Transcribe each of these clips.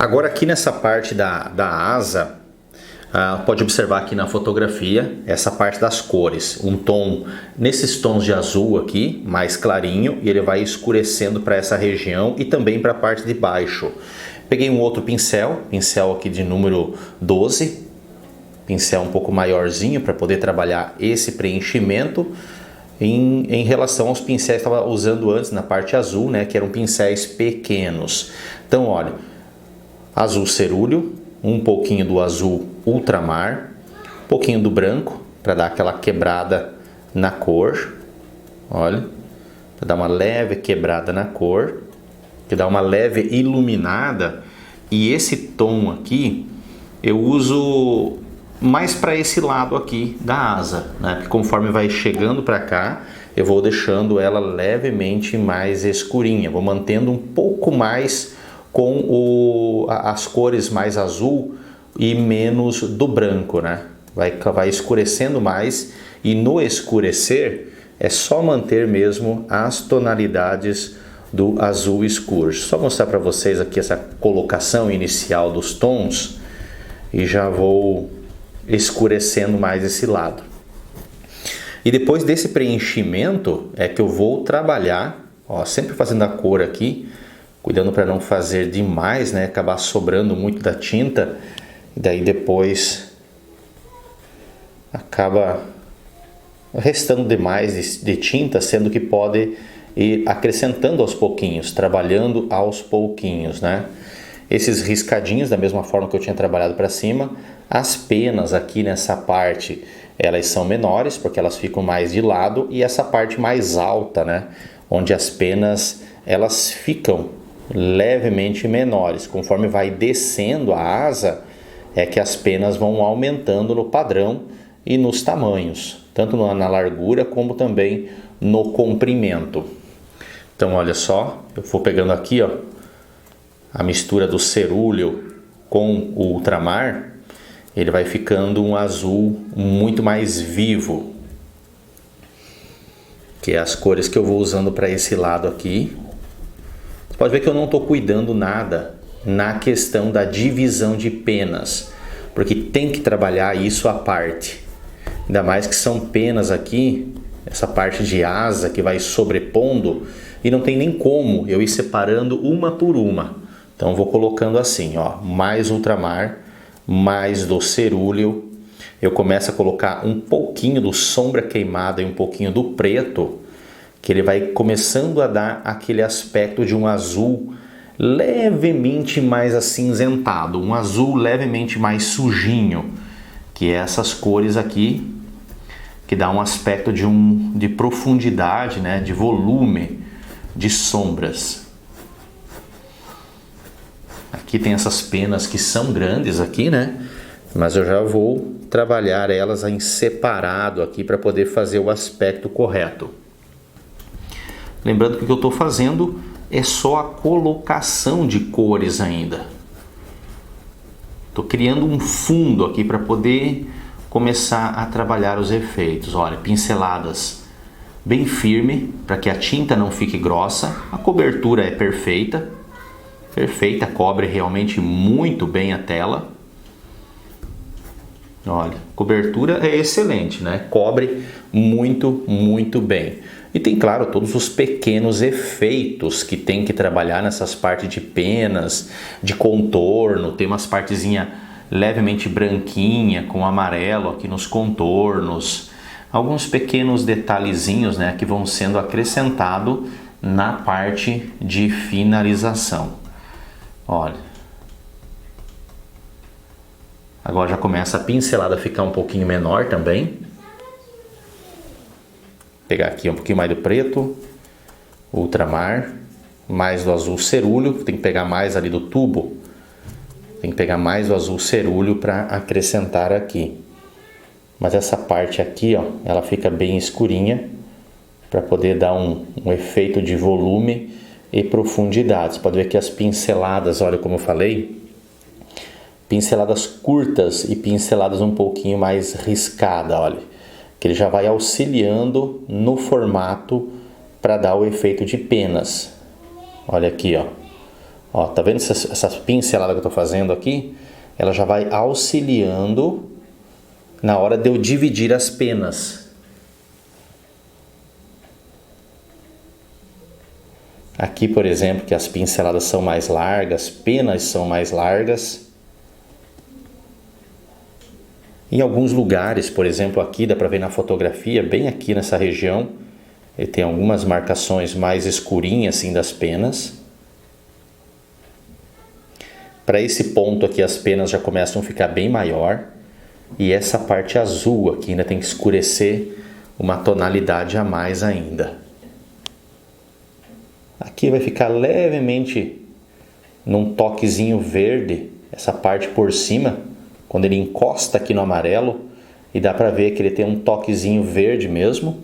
Agora aqui nessa parte da asa, pode observar aqui na fotografia essa parte das cores, um tom nesses tons de azul aqui, mais clarinho, e ele vai escurecendo para essa região e também para a parte de baixo. Peguei um outro pincel aqui de número 12, pincel um pouco maiorzinho para poder trabalhar esse preenchimento em relação aos pincéis que eu estava usando antes na parte azul, né, que eram pincéis pequenos. Então olha, azul cerúleo, um pouquinho do azul ultramar, um pouquinho do branco para dar aquela quebrada na cor, olha, para dar uma leve quebrada na cor, que dá uma leve iluminada. E esse tom aqui eu uso mais para esse lado aqui da asa, né? Porque conforme vai chegando para cá, eu vou deixando ela levemente mais escurinha, vou mantendo um pouco mais com as cores mais azul e menos do branco, né? Vai escurecendo mais, e no escurecer é só manter mesmo as tonalidades do azul escuro. Só mostrar para vocês aqui essa colocação inicial dos tons e já vou escurecendo mais esse lado. E depois desse preenchimento é que eu vou trabalhar, ó, sempre fazendo a cor aqui, cuidando para não fazer demais, né, acabar sobrando muito da tinta, e daí depois acaba restando demais de tinta, sendo que pode ir acrescentando aos pouquinhos, trabalhando aos pouquinhos, né? Esses riscadinhos, da mesma forma que eu tinha trabalhado para cima, as penas aqui nessa parte, elas são menores, porque elas ficam mais de lado, e essa parte mais alta, né, onde as penas, elas ficam levemente menores. Conforme vai descendo a asa, é que as penas vão aumentando no padrão e nos tamanhos, tanto na largura como também no comprimento. Então olha só, eu vou pegando aqui, ó, a mistura do cerúleo com o ultramar, ele vai ficando um azul muito mais vivo, que é as cores que eu vou usando para esse lado aqui. Você pode ver que eu não estou cuidando nada na questão da divisão de penas, porque tem que trabalhar isso à parte. Ainda mais que são penas aqui, essa parte de asa que vai sobrepondo, e não tem nem como eu ir separando uma por uma. Então eu vou colocando assim, ó, mais ultramar, mais do cerúleo. Eu começo a colocar um pouquinho do sombra queimada e um pouquinho do preto, que ele vai começando a dar aquele aspecto de um azul levemente mais acinzentado, um azul levemente mais sujinho, que é essas cores aqui, que dá um aspecto de profundidade, né, de volume, de sombras. Aqui tem essas penas que são grandes aqui, né, mas eu já vou trabalhar elas em separado aqui para poder fazer o aspecto correto. Lembrando que o que eu estou fazendo é só a colocação de cores ainda. Estou criando um fundo aqui para poder começar a trabalhar os efeitos. Olha, pinceladas bem firme para que a tinta não fique grossa. A cobertura é perfeita, cobre realmente muito bem a tela. Olha, cobertura é excelente, né? Cobre muito, muito bem. E tem, claro, todos os pequenos efeitos que tem que trabalhar nessas partes de penas, de contorno. Tem umas partezinhas levemente branquinha com amarelo aqui nos contornos. Alguns pequenos detalhezinhos, né, que vão sendo acrescentados na parte de finalização. Olha. Agora já começa a pincelada a ficar um pouquinho menor também. Pegar aqui um pouquinho mais do preto, ultramar, mais do azul cerúleo, tem que pegar mais ali do tubo. Tem que pegar mais do azul cerúleo para acrescentar aqui. Mas essa parte aqui, ó, ela fica bem escurinha para poder dar um efeito de volume e profundidade. Você pode ver que as pinceladas, olha como eu falei, pinceladas curtas e pinceladas um pouquinho mais riscadas, olha. Que ele já vai auxiliando no formato para dar o efeito de penas. Olha aqui, ó. Ó, tá vendo essa pincelada que eu tô fazendo aqui? Ela já vai auxiliando na hora de eu dividir as penas. Aqui, por exemplo, que as pinceladas são mais largas, penas são mais largas. Em alguns lugares, por exemplo, aqui dá para ver na fotografia, bem aqui nessa região, ele tem algumas marcações mais escurinhas assim das penas. Para esse ponto aqui as penas já começam a ficar bem maior. E essa parte azul aqui ainda tem que escurecer uma tonalidade a mais ainda. Aqui vai ficar levemente num toquezinho verde, essa parte por cima, quando ele encosta aqui no amarelo, e dá para ver que ele tem um toquezinho verde mesmo,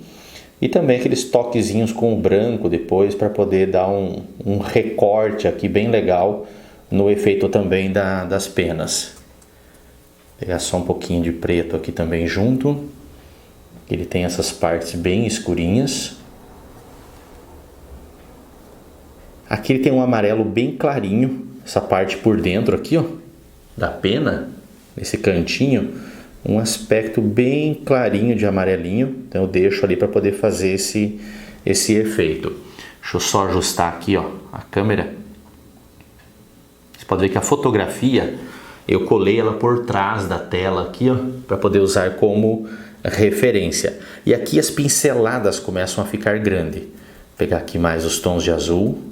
e também aqueles toquezinhos com o branco depois, para poder dar um recorte aqui bem legal no efeito também das penas. Vou pegar só um pouquinho de preto aqui também junto, ele tem essas partes bem escurinhas. Aqui ele tem um amarelo bem clarinho, essa parte por dentro aqui, ó, da pena, nesse cantinho, um aspecto bem clarinho de amarelinho. Então eu deixo ali para poder fazer esse efeito. Deixa eu só ajustar aqui, ó, a câmera. Você pode ver que a fotografia, eu colei ela por trás da tela aqui, ó, para poder usar como referência. E aqui as pinceladas começam a ficar grandes. Vou pegar aqui mais os tons de azul.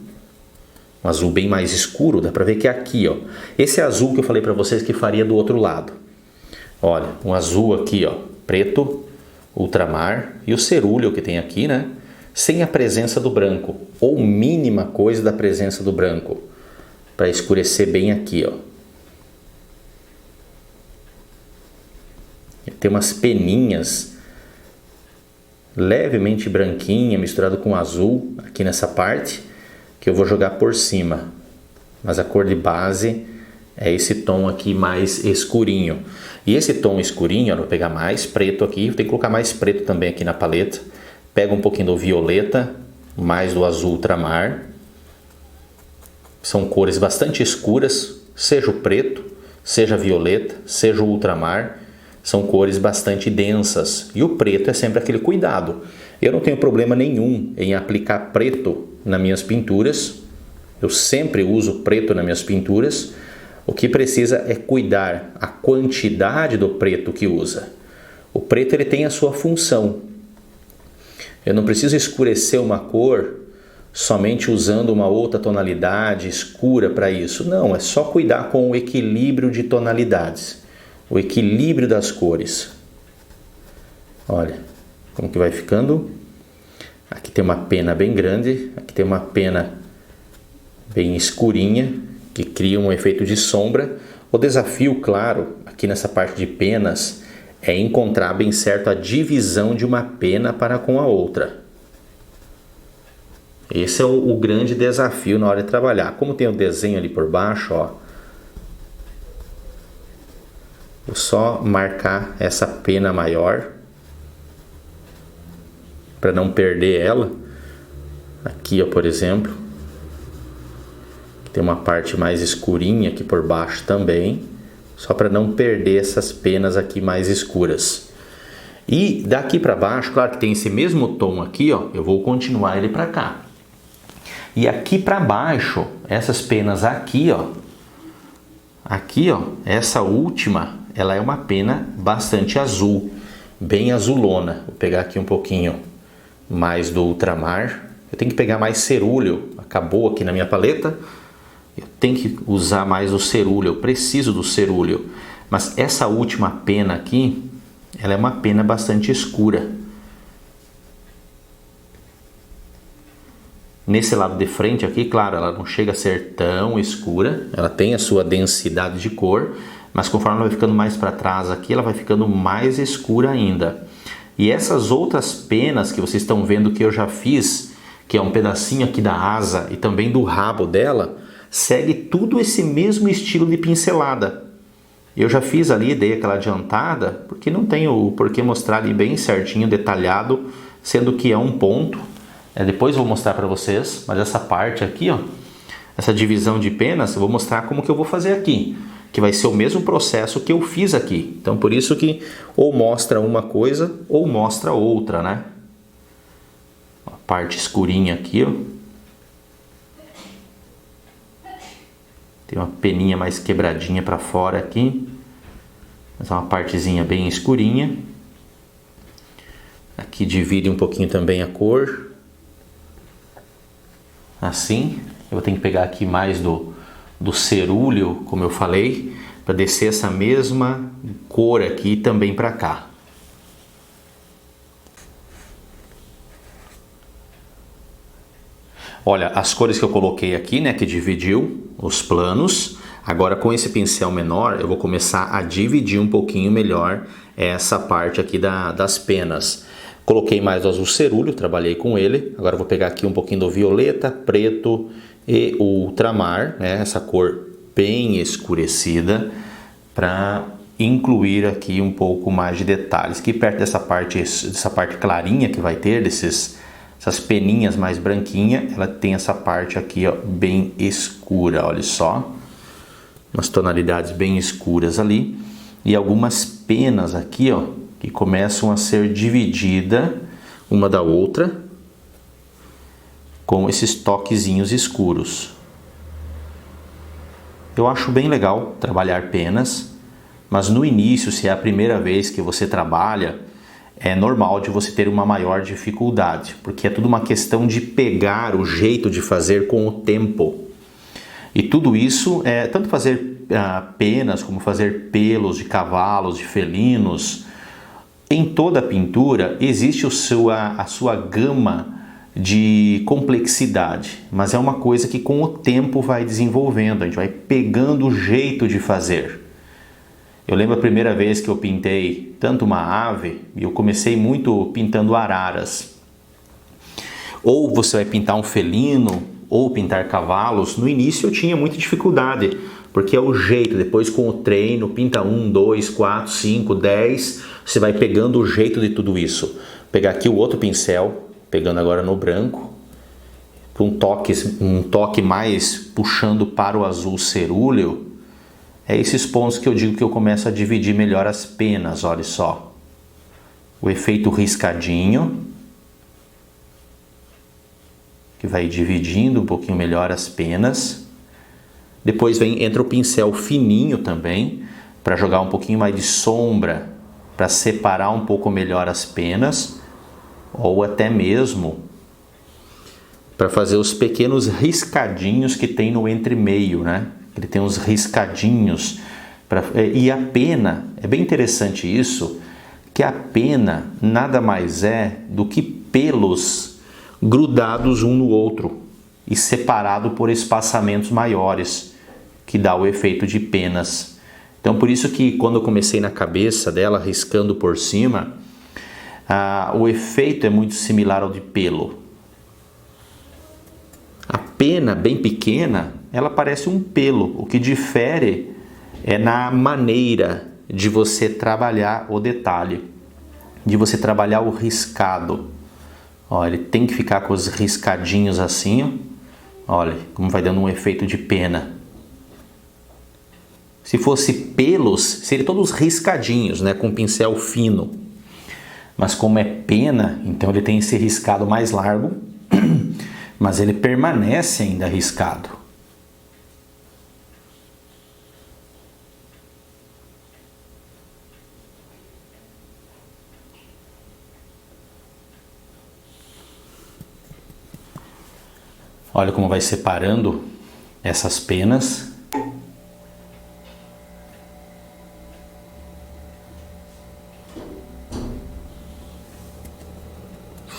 Um azul bem mais escuro, dá para ver que é aqui, ó. Esse azul que eu falei para vocês que faria do outro lado. Olha, um azul aqui, ó, preto, ultramar, e o cerúleo que tem aqui, né? Sem a presença do branco, ou mínima coisa da presença do branco, para escurecer bem aqui, ó. Tem umas peninhas levemente branquinha misturado com azul aqui nessa parte, que eu vou jogar por cima, mas a cor de base é esse tom aqui mais escurinho. E esse tom escurinho, eu vou pegar mais preto aqui, vou ter que colocar mais preto também aqui na paleta. Pego um pouquinho do violeta, mais do azul ultramar. São cores bastante escuras, seja o preto, seja a violeta, seja o ultramar. São cores bastante densas. E o preto é sempre aquele cuidado. Eu não tenho problema nenhum em aplicar preto nas minhas pinturas. Eu sempre uso preto nas minhas pinturas. O que precisa é cuidar a quantidade do preto que usa. O preto ele tem a sua função. Eu não preciso escurecer uma cor somente usando uma outra tonalidade escura para isso. Não, é só cuidar com o equilíbrio de tonalidades. O equilíbrio das cores. Olha como que vai ficando. Aqui tem uma pena bem grande, aqui tem uma pena bem escurinha, que cria um efeito de sombra. O desafio, claro, aqui nessa parte de penas, é encontrar bem certo a divisão de uma pena para com a outra. Esse é o grande desafio na hora de trabalhar. Como tem o desenho ali por baixo, ó, vou só marcar essa pena maior para não perder ela. Aqui, ó, por exemplo, tem uma parte mais escurinha aqui por baixo também, só para não perder essas penas aqui mais escuras. E daqui para baixo, claro que tem esse mesmo tom aqui, ó, eu vou continuar ele para cá. E aqui para baixo, essas penas aqui, ó, essa última, ela é uma pena bastante azul, bem azulona. Vou pegar aqui um pouquinho mais do ultramar. Eu tenho que pegar mais cerúleo, acabou aqui na minha paleta. Eu tenho que usar mais o cerúleo, eu preciso do cerúleo. Mas essa última pena aqui, ela é uma pena bastante escura. Nesse lado de frente aqui, claro, ela não chega a ser tão escura. Ela tem a sua densidade de cor, mas conforme ela vai ficando mais para trás aqui, ela vai ficando mais escura ainda. E essas outras penas que vocês estão vendo que eu já fiz, que é um pedacinho aqui da asa e também do rabo dela, segue tudo esse mesmo estilo de pincelada. Eu já fiz ali, dei aquela adiantada, porque não tenho por que mostrar ali bem certinho, detalhado, sendo que é um ponto. Depois eu vou mostrar para vocês, mas essa parte aqui, ó, essa divisão de penas, eu vou mostrar como que eu vou fazer aqui, que vai ser o mesmo processo que eu fiz aqui. Então por isso que ou mostra uma coisa ou mostra outra, né? A parte escurinha aqui, ó. Tem uma peninha mais quebradinha para fora aqui. Mas é uma partezinha bem escurinha. Aqui divide um pouquinho também a cor. Assim. Eu tenho que pegar aqui mais do cerúleo, como eu falei, para descer essa mesma cor aqui também para cá. Olha, as cores que eu coloquei aqui, né, que dividiu os planos. Agora com esse pincel menor eu vou começar a dividir um pouquinho melhor essa parte aqui das penas. Coloquei mais do azul cerúleo, trabalhei com ele. Agora eu vou pegar aqui um pouquinho do violeta, preto e ultramar, né, essa cor bem escurecida, para incluir aqui um pouco mais de detalhes. Aqui perto dessa parte clarinha que vai ter, essas peninhas mais branquinha, ela tem essa parte aqui, ó, bem escura, olha só. Umas tonalidades bem escuras ali. E algumas penas aqui, ó, que começam a ser divididas uma da outra com esses toquezinhos escuros. Eu acho bem legal trabalhar penas, mas no início, se é a primeira vez que você trabalha, é normal de você ter uma maior dificuldade, porque é tudo uma questão de pegar o jeito de fazer com o tempo. E tudo isso, tanto fazer penas como fazer pelos de cavalos, de felinos, em toda a pintura existe a sua gama de complexidade, mas é uma coisa que com o tempo vai desenvolvendo, a gente vai pegando o jeito de fazer. Eu lembro a primeira vez que eu pintei tanto uma ave, e eu comecei muito pintando araras. Ou você vai pintar um felino, ou pintar cavalos. No início eu tinha muita dificuldade, porque é o jeito, depois com o treino, pinta 1, 2, 4, 5, 10, você vai pegando o jeito de tudo isso. Vou pegar aqui o outro pincel, pegando agora no branco, um toque mais puxando para o azul cerúleo. É esses pontos que eu digo que eu começo a dividir melhor as penas, olha só. O efeito riscadinho, que vai dividindo um pouquinho melhor as penas. Depois entra o pincel fininho também, para jogar um pouquinho mais de sombra, para separar um pouco melhor as penas, ou até mesmo para fazer os pequenos riscadinhos que tem no entremeio, né? Ele tem uns riscadinhos. E a pena, é bem interessante isso, que a pena nada mais é do que pelos grudados um no outro e separado por espaçamentos maiores, que dá o efeito de penas. Então por isso que quando eu comecei na cabeça dela, riscando por cima, o efeito é muito similar ao de pelo. A pena bem pequena, ela parece um pelo. O que difere é na maneira de você trabalhar o detalhe, de você trabalhar o riscado. Ó, ele tem que ficar com os riscadinhos assim, ó. Olha como vai dando um efeito de pena. Se fosse pelos, seria todos riscadinhos, né, com pincel fino. Mas como é pena, então ele tem esse riscado mais largo, mas ele permanece ainda riscado. Olha como vai separando essas penas.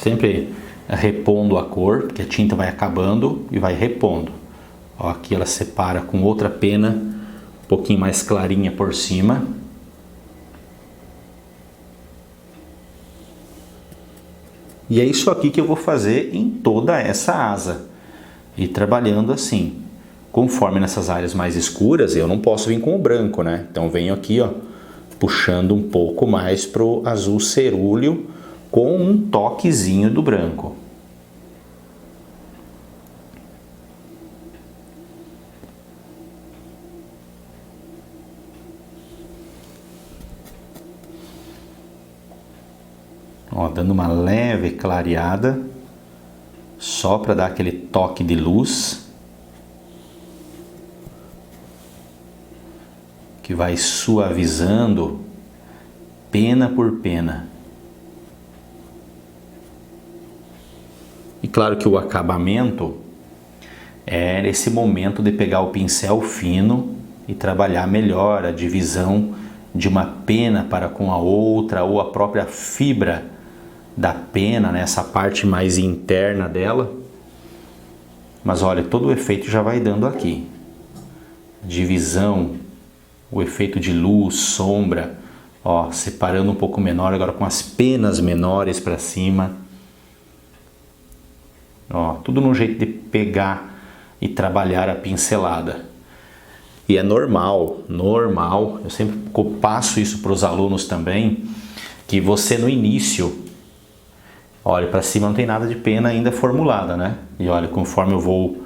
Sempre repondo a cor, porque a tinta vai acabando e vai repondo. Ó, aqui ela separa com outra pena, um pouquinho mais clarinha por cima. E é isso aqui que eu vou fazer em toda essa asa. E trabalhando assim. Conforme nessas áreas mais escuras, eu não posso vir com o branco, né? Então venho aqui, ó, puxando um pouco mais pro azul cerúleo, com um toquezinho do branco. dando uma leve clareada, só para dar aquele toque de luz, que vai suavizando pena por pena. E claro que o acabamento é esse momento de pegar o pincel fino e trabalhar melhor a divisão de uma pena para com a outra, ou a própria fibra da pena, né? Essa parte mais interna dela. Mas olha, todo o efeito já vai dando aqui. Divisão, o efeito de luz, sombra, ó, separando um pouco menor, agora com as penas menores para cima. Ó, tudo no jeito de pegar e trabalhar a pincelada. E é normal, eu sempre passo isso para os alunos também, que você no início, olha, para cima não tem nada de pena ainda formulada, né? E olha, conforme eu vou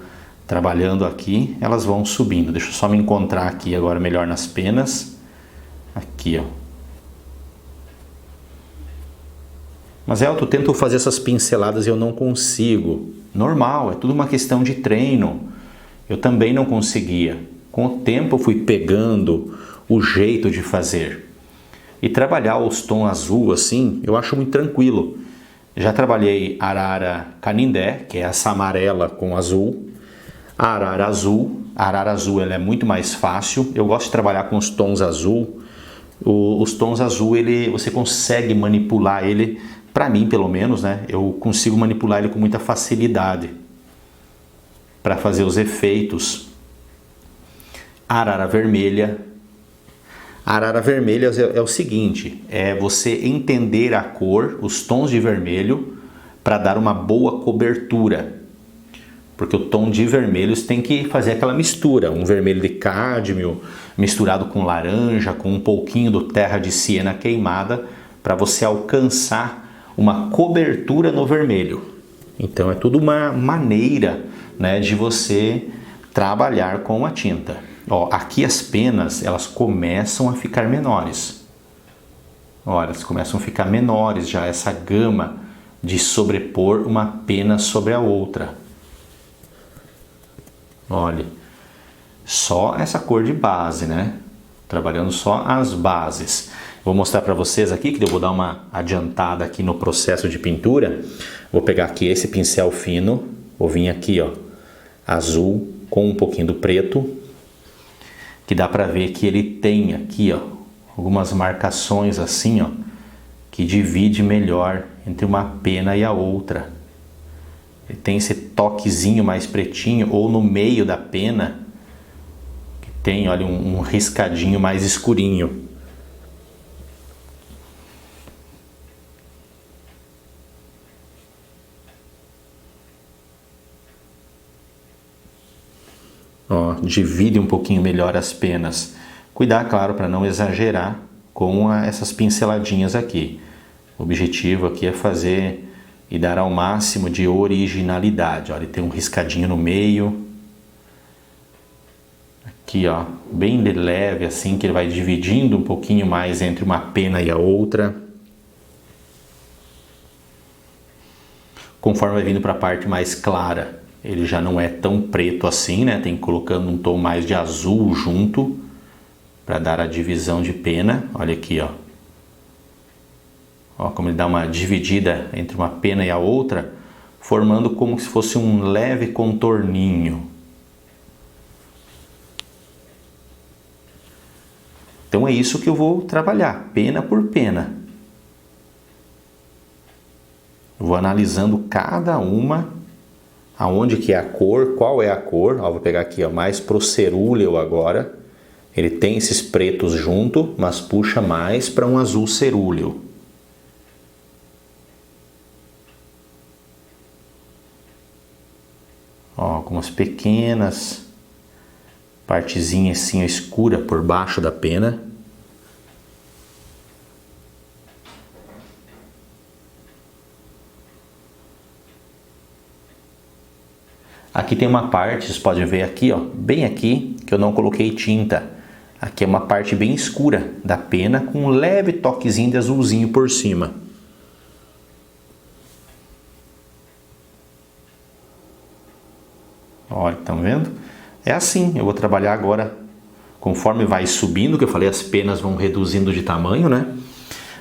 trabalhando aqui, elas vão subindo. Deixa eu só me encontrar aqui agora melhor nas penas. Aqui, ó. Mas Elton, eu tento fazer essas pinceladas e eu não consigo. Normal, é tudo uma questão de treino. Eu também não conseguia. Com o tempo eu fui pegando o jeito de fazer. E trabalhar os tons azul assim, eu acho muito tranquilo. Já trabalhei arara canindé, que é essa amarela com azul. A arara azul. A arara azul ela é muito mais fácil. Eu gosto de trabalhar com os tons azul. Os tons azul, você consegue manipular ele, para mim pelo menos, né? Eu consigo manipular ele com muita facilidade para fazer os efeitos. Arara vermelha. A arara vermelha é o seguinte, é você entender a cor, os tons de vermelho, para dar uma boa cobertura. Porque o tom de vermelhos tem que fazer aquela mistura, um vermelho de cádmio misturado com laranja, com um pouquinho do terra de siena queimada, para você alcançar uma cobertura no vermelho. Então é tudo uma maneira, né, de você trabalhar com a tinta. Ó, aqui as penas, elas começam a ficar menores. Olha, elas começam a ficar menores já, essa gama de sobrepor uma pena sobre a outra. Olha, só essa cor de base, né? Trabalhando só as bases. Vou mostrar para vocês aqui, que eu vou dar uma adiantada aqui no processo de pintura. Vou pegar aqui esse pincel fino, vou vir aqui, ó, azul com um pouquinho do preto, que dá para ver que ele tem aqui, ó, algumas marcações assim, ó, que divide melhor entre uma pena e a outra. Ele tem esse toquezinho mais pretinho, ou no meio da pena, que tem, olha, um riscadinho mais escurinho. Ó, divide um pouquinho melhor as penas. Cuidar, claro, para não exagerar com essas pinceladinhas aqui. O objetivo aqui é fazer e dar ao máximo de originalidade. Olha, ele tem um riscadinho no meio. Aqui, ó, bem de leve assim, que ele vai dividindo um pouquinho mais entre uma pena e a outra. Conforme vai vindo para a parte mais clara, ele já não é tão preto assim, né? Tem colocando um tom mais de azul junto para dar a divisão de pena. Olha aqui, ó. Ó, como ele dá uma dividida entre uma pena e a outra, formando como se fosse um leve contorninho. Então é isso que eu vou trabalhar, pena por pena. Eu vou analisando cada uma, aonde que é a cor, qual é a cor. Ó, vou pegar aqui, ó, mais pro cerúleo agora. Ele tem esses pretos junto, mas puxa mais para um azul cerúleo. Ó, algumas pequenas partezinhas assim escura por baixo da pena. Aqui tem uma parte, vocês podem ver aqui, ó, bem aqui, que eu não coloquei tinta. Aqui é uma parte bem escura da pena com um leve toquezinho de azulzinho por cima. Olha, estão vendo? É assim, eu vou trabalhar agora, conforme vai subindo, que eu falei, as penas vão reduzindo de tamanho, né?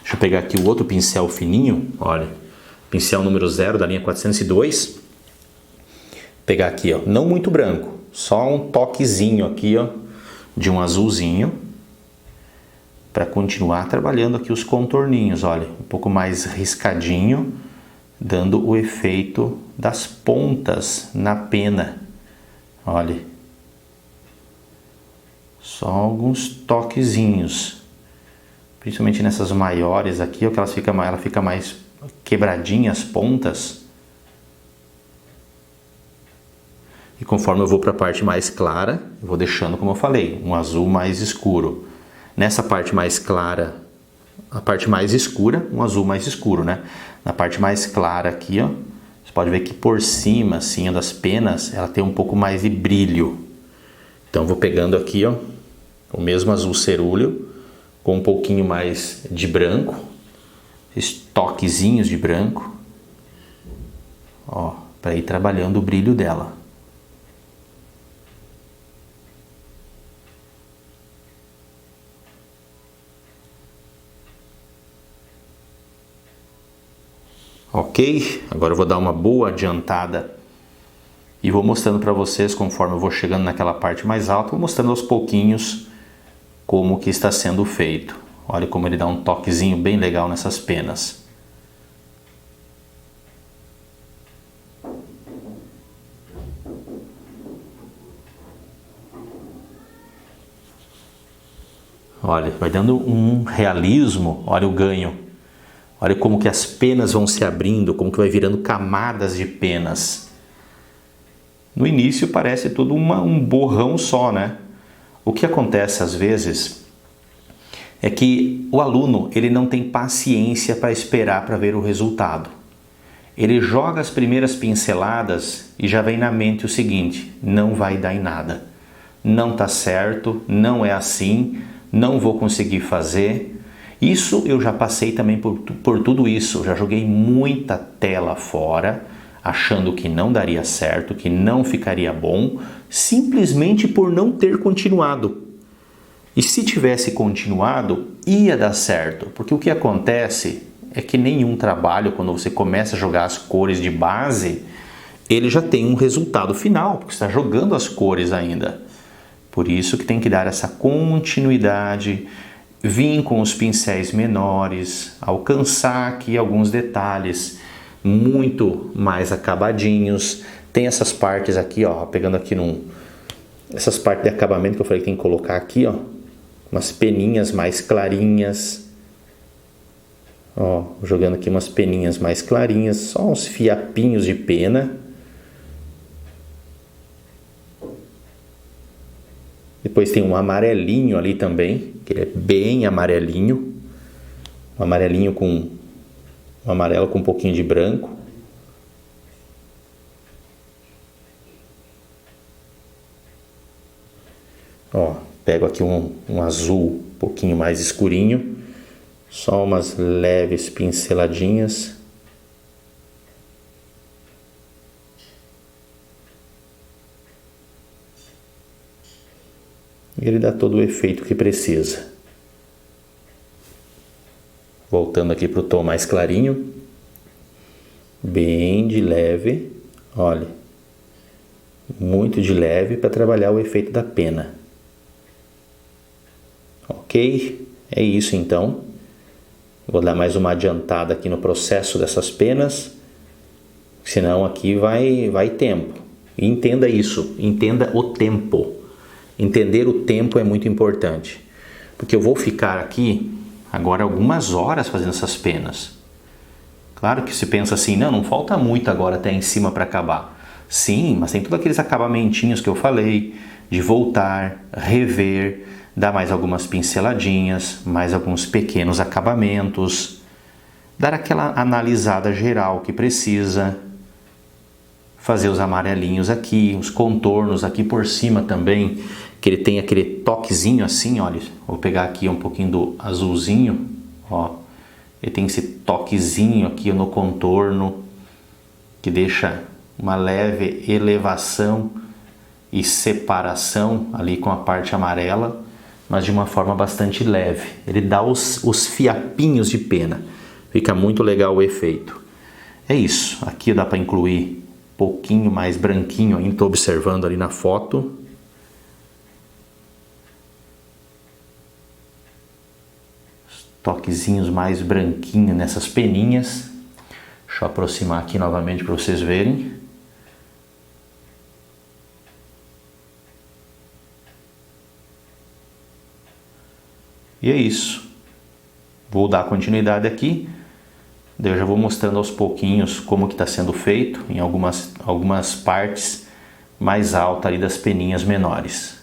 Deixa eu pegar aqui o outro pincel fininho, olha, pincel número 0 da linha 402. Pegar aqui, ó, não muito branco, só um toquezinho aqui, ó, de um azulzinho, para continuar trabalhando aqui os contorninhos, olha, um pouco mais riscadinho, dando o efeito das pontas na pena, olha, só alguns toquezinhos, principalmente nessas maiores aqui, ó, que ela fica mais quebradinha as pontas. E conforme eu vou para a parte mais clara, eu vou deixando, como eu falei, um azul mais escuro. Nessa parte mais clara, a parte mais escura, um azul mais escuro, né? Na parte mais clara aqui, ó, você pode ver que por cima, assim, das penas, ela tem um pouco mais de brilho. Então, eu vou pegando aqui, ó, o mesmo azul cerúleo, com um pouquinho mais de branco, esses toquezinhos de branco, ó, para ir trabalhando o brilho dela. Ok, agora eu vou dar uma boa adiantada e vou mostrando para vocês, conforme eu vou chegando naquela parte mais alta, vou mostrando aos pouquinhos como que está sendo feito. Olha como ele dá um toquezinho bem legal nessas penas. Olha, vai dando um realismo, olha o ganho. Olha como que as penas vão se abrindo, como que vai virando camadas de penas. No início parece tudo um borrão só, né? O que acontece às vezes é que o aluno ele não tem paciência para esperar para ver o resultado. Ele joga as primeiras pinceladas e já vem na mente o seguinte: não vai dar em nada, não tá certo, não é assim, não vou conseguir fazer. Isso eu já passei também por tudo isso, eu já joguei muita tela fora, achando que não daria certo, que não ficaria bom, simplesmente por não ter continuado. E se tivesse continuado, ia dar certo, porque o que acontece é que nenhum trabalho, quando você começa a jogar as cores de base, ele já tem um resultado final, porque você está jogando as cores ainda. Por isso que tem que dar essa continuidade, vir com os pincéis menores, alcançar aqui alguns detalhes muito mais acabadinhos. Tem essas partes aqui, ó, pegando aqui essas partes de acabamento que eu falei que tem que colocar aqui, ó, umas peninhas mais clarinhas. Ó, jogando aqui umas peninhas mais clarinhas, só uns fiapinhos de pena. Depois tem um amarelinho ali também, que ele é bem amarelinho. Um amarelinho com um amarelo com um pouquinho de branco. Ó, pego aqui um azul um pouquinho mais escurinho. Só umas leves pinceladinhas. E ele dá todo o efeito que precisa. Voltando aqui para o tom mais clarinho. Bem de leve. Olha. Muito de leve para trabalhar o efeito da pena. Ok? É isso então. Vou dar mais uma adiantada aqui no processo dessas penas. Senão aqui vai tempo. E entenda isso. Entenda o tempo. Entender o tempo é muito importante, porque eu vou ficar aqui agora algumas horas fazendo essas penas. Claro que se pensa assim, não falta muito agora até em cima para acabar. Sim, mas tem todos aqueles acabamentinhos que eu falei, de voltar, rever, dar mais algumas pinceladinhas, mais alguns pequenos acabamentos, dar aquela analisada geral que precisa, fazer os amarelinhos aqui, os contornos aqui por cima também, que ele tem aquele toquezinho assim, olha, vou pegar aqui um pouquinho do azulzinho, ó, ele tem esse toquezinho aqui no contorno, que deixa uma leve elevação e separação ali com a parte amarela, mas de uma forma bastante leve. Ele dá os fiapinhos de pena. Fica muito legal o efeito. É isso. Aqui dá para incluir um pouquinho mais branquinho ainda. Estou observando ali na foto. Os toquezinhos mais branquinhos nessas peninhas. Deixa eu aproximar aqui novamente para vocês verem. E é isso. Vou dar continuidade aqui. Eu já vou mostrando aos pouquinhos como que está sendo feito em algumas partes mais altas ali das peninhas menores.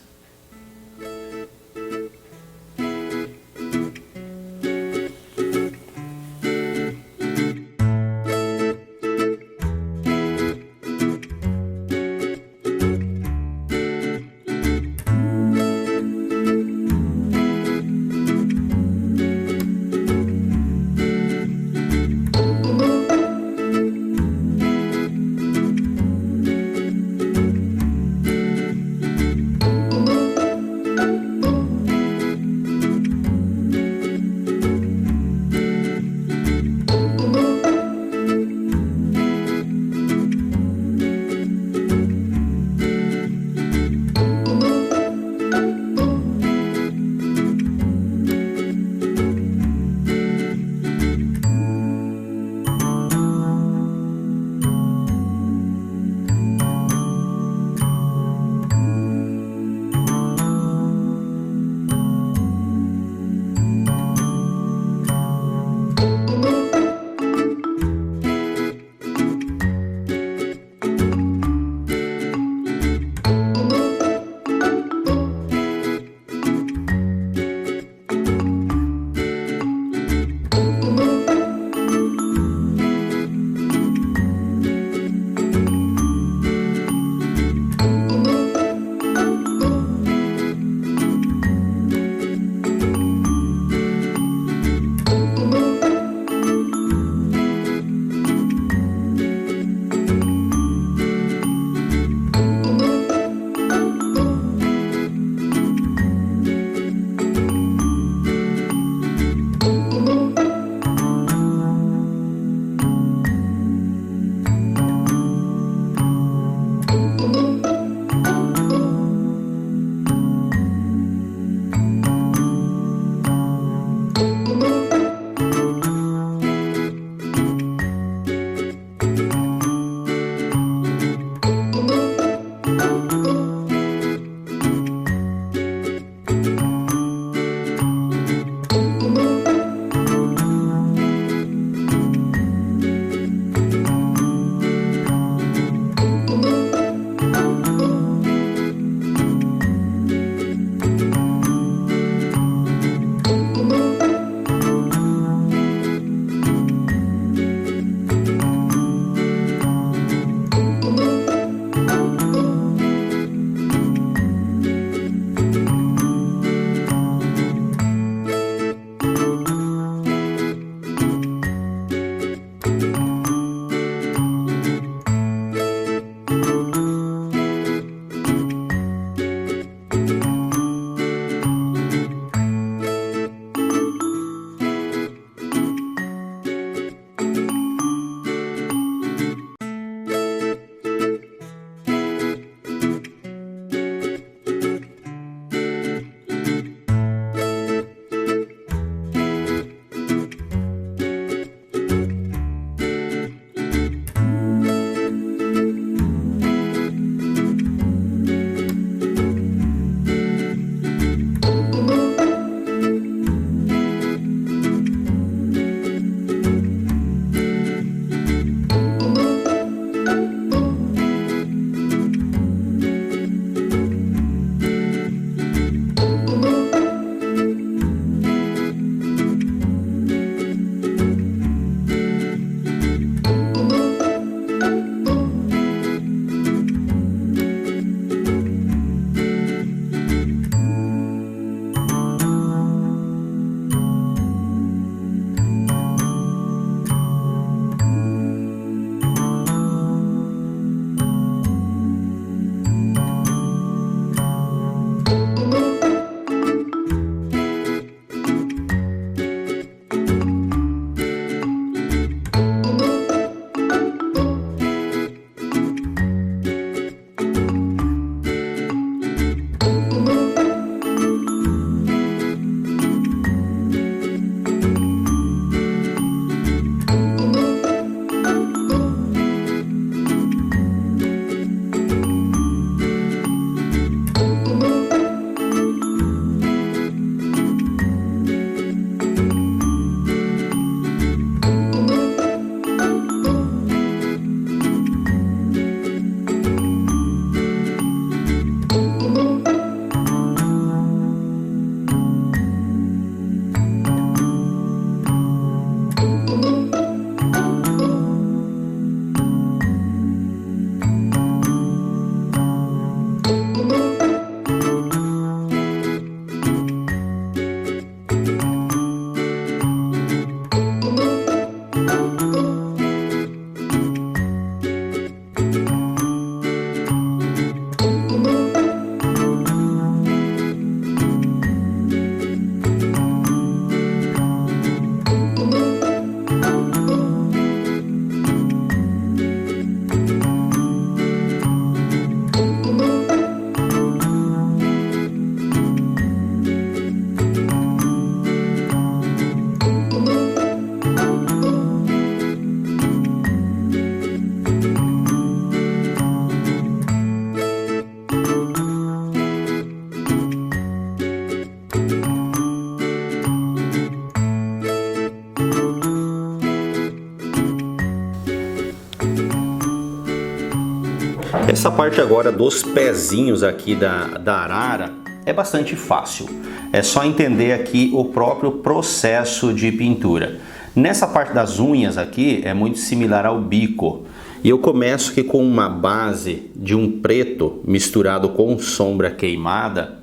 Essa parte agora dos pezinhos aqui da arara é bastante fácil. É só entender aqui o próprio processo de pintura. Nessa parte das unhas aqui é muito similar ao bico. E eu começo aqui com uma base de um preto misturado com sombra queimada,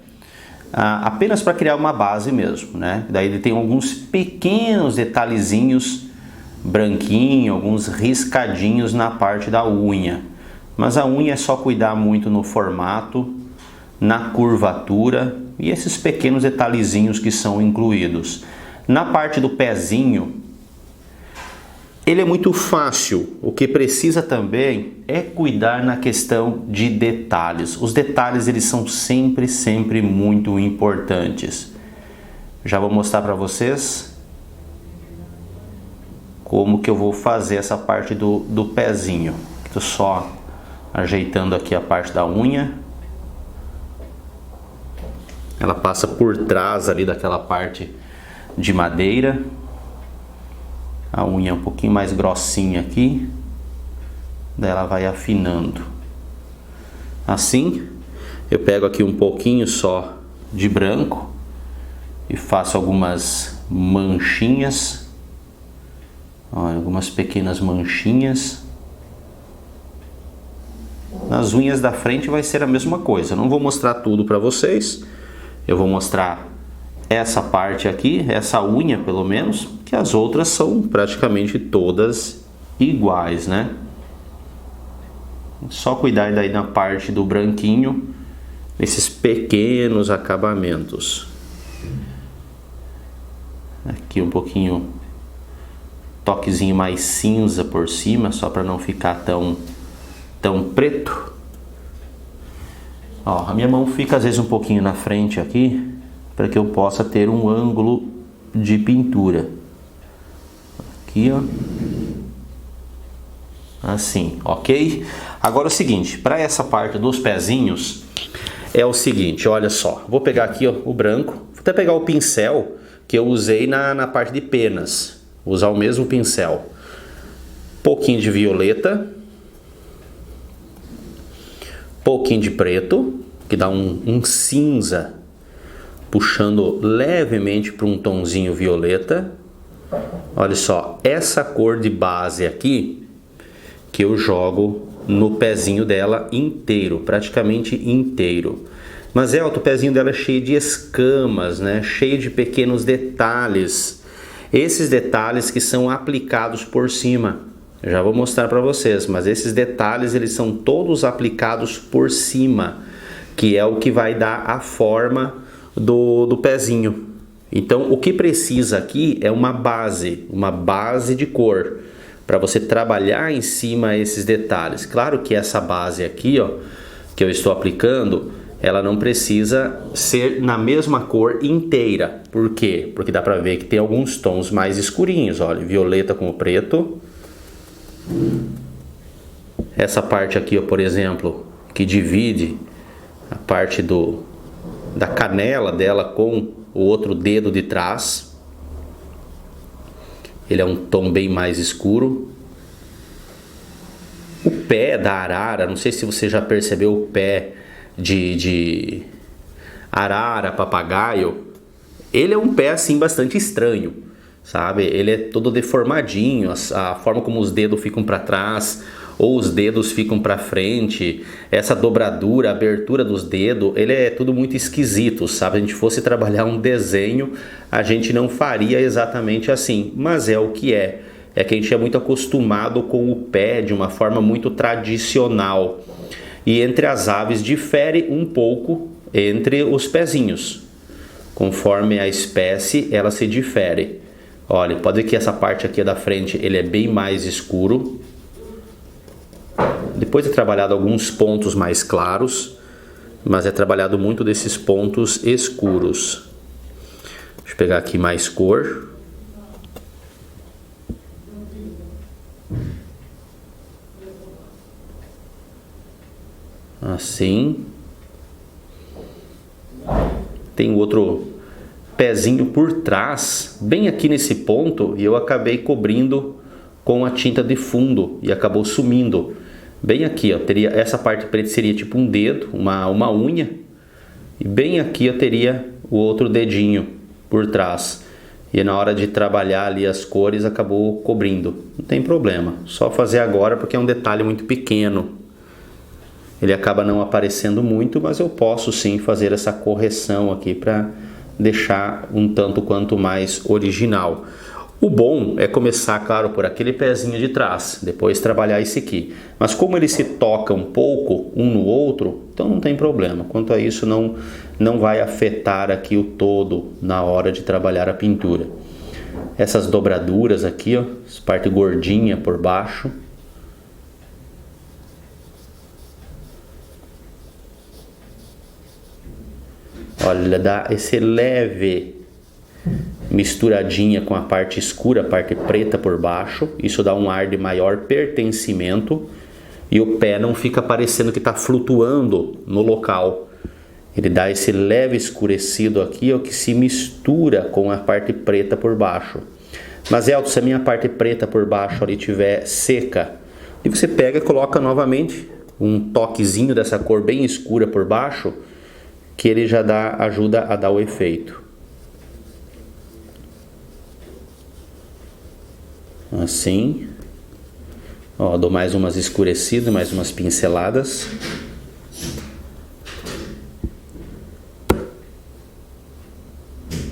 apenas para criar uma base mesmo, né? Daí ele tem alguns pequenos detalhezinhos branquinhos, alguns riscadinhos na parte da unha. Mas a unha é só cuidar muito no formato, na curvatura e esses pequenos detalhezinhos que são incluídos. Na parte do pezinho, ele é muito fácil. O que precisa também é cuidar na questão de detalhes. Os detalhes eles são sempre muito importantes. Já vou mostrar para vocês como que eu vou fazer essa parte do pezinho. Estou só ajeitando aqui a parte da unha. Ela passa por trás ali daquela parte de madeira. A unha é um pouquinho mais grossinha aqui. Daí ela vai afinando. Assim, eu pego aqui um pouquinho só de branco e faço algumas manchinhas. Olha, algumas pequenas manchinhas. Nas unhas da frente vai ser a mesma coisa. Eu não vou mostrar tudo para vocês. Eu vou mostrar essa parte aqui, essa unha pelo menos, que as outras são praticamente todas iguais, né? Só cuidar daí na parte do branquinho, esses pequenos acabamentos. Aqui um pouquinho, toquezinho mais cinza por cima, só para não ficar tão preto. Ó, a minha mão fica às vezes um pouquinho na frente aqui, para que eu possa ter um ângulo de pintura. Aqui, ó. Assim, ok? Agora é o seguinte, para essa parte dos pezinhos, é o seguinte, olha só. Vou pegar aqui, ó, o branco. Vou até pegar o pincel que eu usei na parte de penas. Vou usar o mesmo pincel. Pouquinho de violeta. Pouquinho de preto, que dá um cinza, puxando levemente para um tonzinho violeta. Olha só, essa cor de base aqui, que eu jogo no pezinho dela inteiro, praticamente inteiro. Mas o pezinho dela é cheio de escamas, né? Cheio de pequenos detalhes. Esses detalhes que são aplicados por cima. Eu já vou mostrar para vocês, mas esses detalhes eles são todos aplicados por cima, que é o que vai dar a forma do pezinho. Então o que precisa aqui é uma base de cor, para você trabalhar em cima esses detalhes. Claro que essa base aqui, ó, que eu estou aplicando, ela não precisa ser na mesma cor inteira. Por quê? Porque dá para ver que tem alguns tons mais escurinhos, olha, violeta com o preto. Essa parte aqui, ó, por exemplo, que divide a parte da canela dela com o outro dedo de trás, ele é um tom bem mais escuro. O pé da arara, não sei se você já percebeu o pé de arara, papagaio, ele é um pé assim bastante estranho. Sabe? Ele é todo deformadinho, a forma como os dedos ficam para trás ou os dedos ficam para frente, essa dobradura, a abertura dos dedos, ele é tudo muito esquisito, sabe? Se a gente fosse trabalhar um desenho, a gente não faria exatamente assim, mas é o que é. É que a gente é muito acostumado com o pé de uma forma muito tradicional. E entre as aves difere um pouco entre os pezinhos. Conforme a espécie, ela se difere. Olha, pode ver que essa parte aqui da frente ele é bem mais escuro. Depois é trabalhado alguns pontos mais claros, mas é trabalhado muito desses pontos escuros. Deixa eu pegar aqui mais cor. Assim. Tem outro pezinho por trás, bem aqui nesse ponto, e eu acabei cobrindo com a tinta de fundo e acabou sumindo. Bem aqui, ó, teria essa parte preta seria tipo um dedo, uma unha. E bem aqui eu teria o outro dedinho por trás. E na hora de trabalhar ali as cores acabou cobrindo. Não tem problema, só fazer agora porque é um detalhe muito pequeno. Ele acaba não aparecendo muito, mas eu posso sim fazer essa correção aqui para deixar um tanto quanto mais original. O bom é começar, claro, por aquele pezinho de trás, depois trabalhar esse aqui. Mas como ele se toca um pouco um no outro, então não tem problema. Quanto a isso, não vai afetar aqui o todo na hora de trabalhar a pintura. Essas dobraduras aqui, ó, essa parte gordinha por baixo. Olha, dá esse leve misturadinha com a parte escura, a parte preta por baixo. Isso dá um ar de maior pertencimento e o pé não fica parecendo que está flutuando no local. Ele dá esse leve escurecido aqui, ó, que se mistura com a parte preta por baixo. Mas Elton, se a minha parte preta por baixo ali estiver seca, e você pega e coloca novamente um toquezinho dessa cor bem escura por baixo, que ele já ajuda a dar o efeito. Assim. Ó, dou mais umas escurecidas, mais umas pinceladas.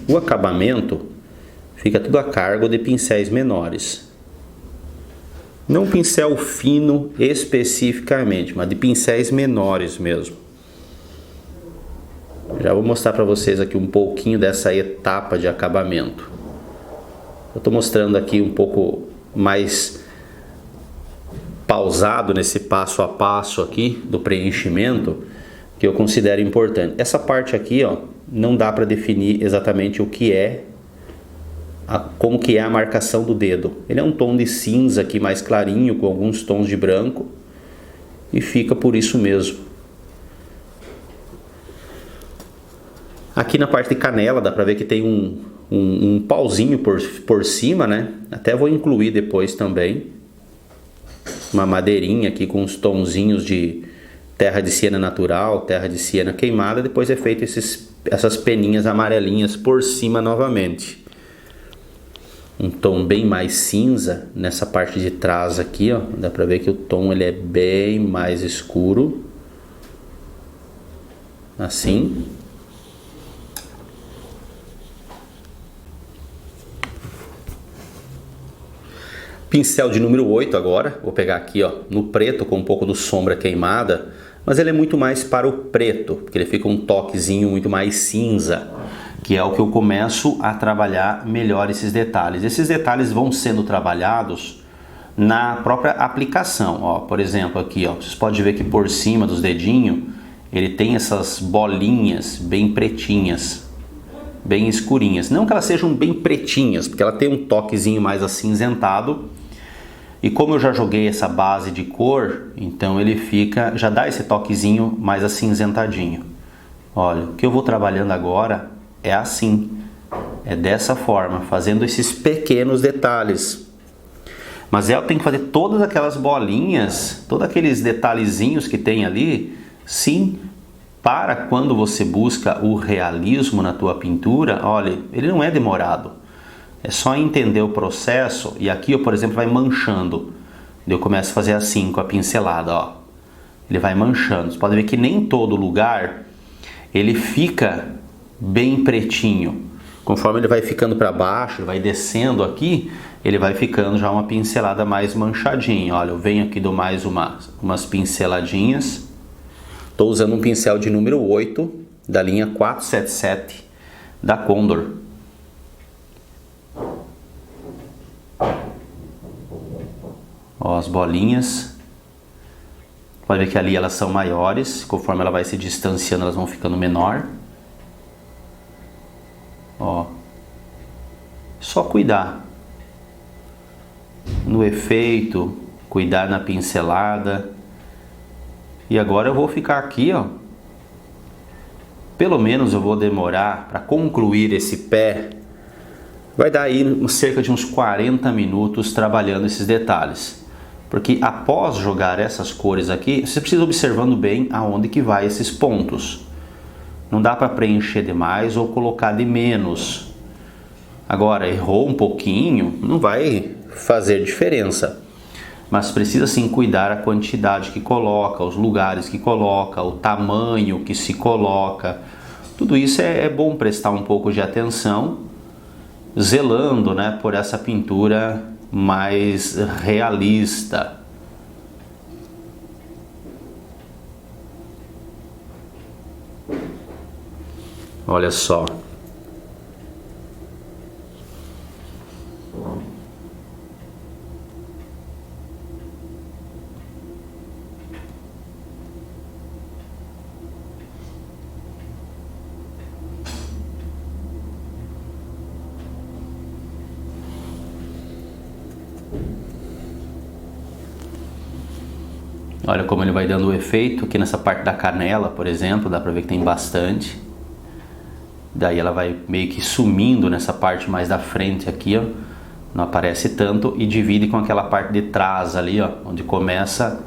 O acabamento fica tudo a cargo de pincéis menores. Não pincel fino especificamente, mas de pincéis menores mesmo. Já vou mostrar para vocês aqui um pouquinho dessa etapa de acabamento. Eu estou mostrando aqui um pouco mais pausado nesse passo a passo aqui do preenchimento, que eu considero importante. Essa parte aqui, ó, não dá para definir exatamente o que é, como que é a marcação do dedo. Ele é um tom de cinza aqui mais clarinho, com alguns tons de branco, e fica por isso mesmo. Aqui na parte de canela dá para ver que tem um pauzinho por cima, né? Até vou incluir depois também. Uma madeirinha aqui com uns tonzinhos de terra de siena natural, terra de siena queimada. Depois é feito essas peninhas amarelinhas por cima novamente. Um tom bem mais cinza nessa parte de trás aqui, ó. Dá pra ver que o tom ele é bem mais escuro. Assim. Pincel de número 8 agora, vou pegar aqui, ó, no preto com um pouco do sombra queimada, mas ele é muito mais para o preto, porque ele fica um toquezinho muito mais cinza, que é o que eu começo a trabalhar melhor esses detalhes. Esses detalhes vão sendo trabalhados na própria aplicação, ó, por exemplo aqui, ó, vocês podem ver que por cima dos dedinhos ele tem essas bolinhas bem pretinhas, bem escurinhas, não que elas sejam bem pretinhas, porque ela tem um toquezinho mais acinzentado. E como eu já joguei essa base de cor, então ele fica, já dá esse toquezinho mais acinzentadinho. Olha, o que eu vou trabalhando agora é assim, é dessa forma, fazendo esses pequenos detalhes. Mas ela tem que fazer todas aquelas bolinhas, todos aqueles detalhezinhos que tem ali, sim, para quando você busca o realismo na tua pintura, olha, ele não é demorado. É só entender o processo, e aqui, por exemplo, vai manchando. Eu começo a fazer assim com a pincelada, ó. Ele vai manchando. Você pode ver que nem todo lugar ele fica bem pretinho. Conforme ele vai ficando para baixo, ele vai descendo aqui, ele vai ficando já uma pincelada mais manchadinha. Olha, eu venho aqui, dou mais umas pinceladinhas. Estou usando um pincel de número 8 da linha 477 da Condor. Ó, as bolinhas, pode ver que ali elas são maiores, conforme ela vai se distanciando elas vão ficando menor. Ó, só cuidar no efeito, cuidar na pincelada. E agora eu vou ficar aqui, ó, pelo menos eu vou demorar para concluir esse pé, vai dar aí cerca de uns 40 minutos trabalhando esses detalhes. Porque após jogar essas cores aqui, você precisa observando bem aonde que vai esses pontos. Não dá para preencher demais ou colocar de menos. Agora, errou um pouquinho, não vai fazer diferença. Mas precisa sim cuidar a quantidade que coloca, os lugares que coloca, o tamanho que se coloca. Tudo isso é bom prestar um pouco de atenção, zelando, né, por essa pintura mais realista. Olha só. Olha como ele vai dando o efeito aqui nessa parte da canela, por exemplo, dá pra ver que tem bastante. Daí ela vai meio que sumindo nessa parte mais da frente aqui, ó. Não aparece tanto e divide com aquela parte de trás ali, ó, onde começa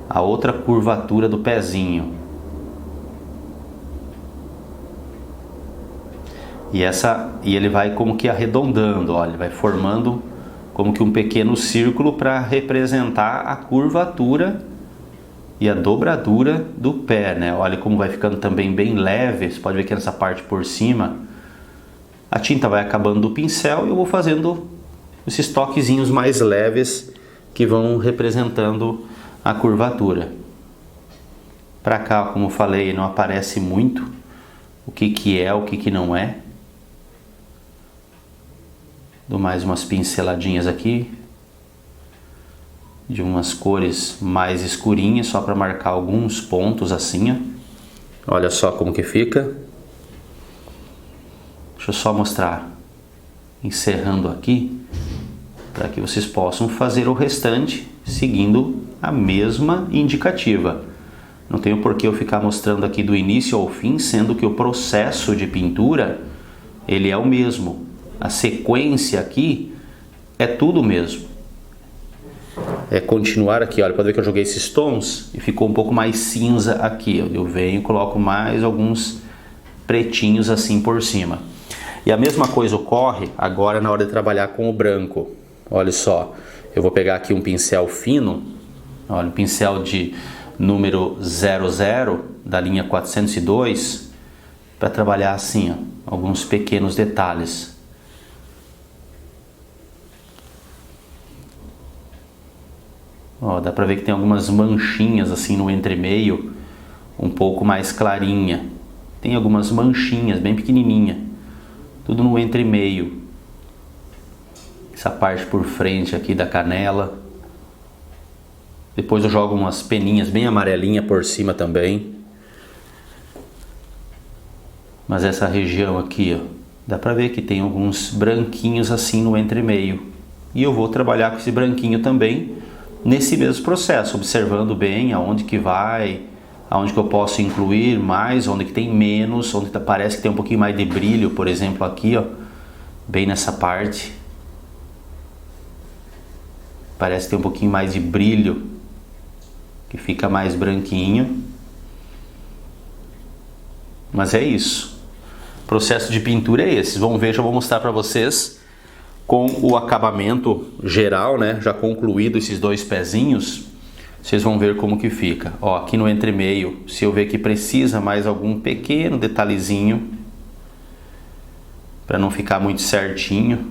a outra curvatura do pezinho. E ele vai como que arredondando, ó, ele vai formando como que um pequeno círculo para representar a curvatura e a dobradura do pé, né? Olha como vai ficando também bem leve. Você pode ver que nessa parte por cima a tinta vai acabando do pincel e eu vou fazendo esses toquezinhos mais leves que vão representando a curvatura. Para cá, como eu falei, não aparece muito o que é, o que não é. Dou mais umas pinceladinhas aqui de umas cores mais escurinhas, só para marcar alguns pontos assim, ó. Olha só como que fica. Deixa eu só mostrar, encerrando aqui, para que vocês possam fazer o restante seguindo a mesma indicativa. Não tenho por que eu ficar mostrando aqui do início ao fim, sendo que o processo de pintura, ele é o mesmo. A sequência aqui é tudo o mesmo. É continuar aqui, olha, pode ver que eu joguei esses tons e ficou um pouco mais cinza aqui. Eu venho e coloco mais alguns pretinhos assim por cima. E a mesma coisa ocorre agora na hora de trabalhar com o branco. Olha só, eu vou pegar aqui um pincel fino, olha, um pincel de número 00 da linha 402, para trabalhar assim, ó, alguns pequenos detalhes. Ó, dá pra ver que tem algumas manchinhas assim no entremeio, um pouco mais clarinha. Tem algumas manchinhas bem pequenininha, tudo no entremeio. Essa parte por frente aqui da canela. Depois eu jogo umas peninhas bem amarelinha por cima também. Mas essa região aqui, ó, dá pra ver que tem alguns branquinhos assim no entremeio. E eu vou trabalhar com esse branquinho também nesse mesmo processo, observando bem aonde que vai, aonde que eu posso incluir mais, onde que tem menos, onde parece que tem um pouquinho mais de brilho, por exemplo aqui, ó, bem nessa parte. Parece que tem um pouquinho mais de brilho, que fica mais branquinho. Mas é isso. O processo de pintura é esse. Vamos ver, já vou mostrar para vocês com o acabamento geral, né? Já concluído esses dois pezinhos, vocês vão ver como que fica. Ó, aqui no entremeio, se eu ver que precisa mais algum pequeno detalhezinho, para não ficar muito certinho,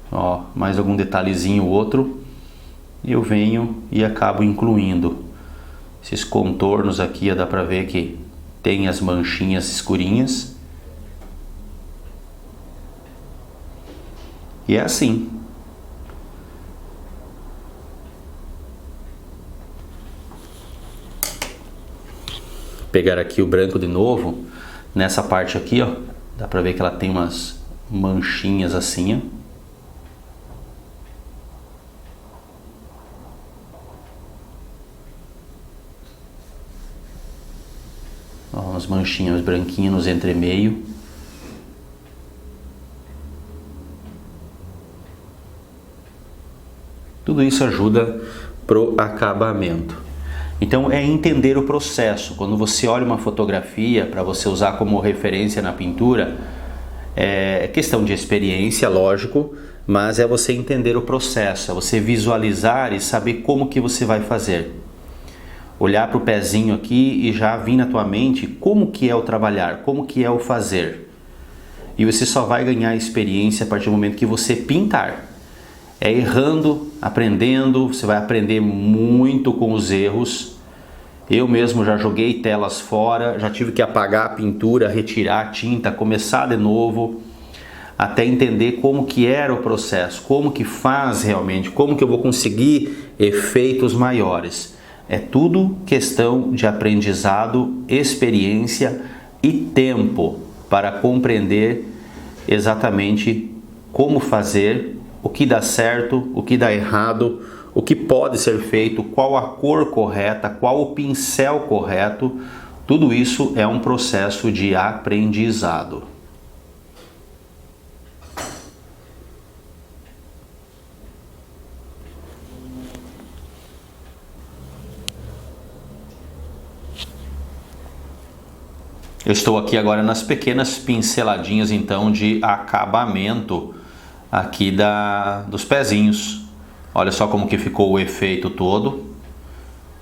ó, mais algum detalhezinho outro, eu venho e acabo incluindo. Esses contornos aqui, ó, dá para ver que tem as manchinhas escurinhas. E é assim. Pegar aqui o branco de novo, nessa parte aqui, ó, dá pra ver que ela tem umas manchinhas assim, ó. Ó, umas manchinhas branquinhas nos entremeio. Tudo isso ajuda pro acabamento. Então é entender o processo. Quando você olha uma fotografia para você usar como referência na pintura, é questão de experiência, lógico, mas é você entender o processo, é você visualizar e saber como que você vai fazer. Olhar para o pezinho aqui e já vir na tua mente como que é o trabalhar, como que é o fazer. E você só vai ganhar experiência a partir do momento que você pintar. É errando, aprendendo, você vai aprender muito com os erros. Eu mesmo já joguei telas fora, já tive que apagar a pintura, retirar a tinta, começar de novo, até entender como que era o processo, como que faz realmente, como que eu vou conseguir efeitos maiores. É tudo questão de aprendizado, experiência e tempo para compreender exatamente como fazer, o que dá certo, o que dá errado, o que pode ser feito, qual a cor correta, qual o pincel correto. Tudo isso é um processo de aprendizado. Eu estou aqui agora nas pequenas pinceladinhas então de acabamento aqui dos pezinhos. Olha só como que ficou o efeito todo.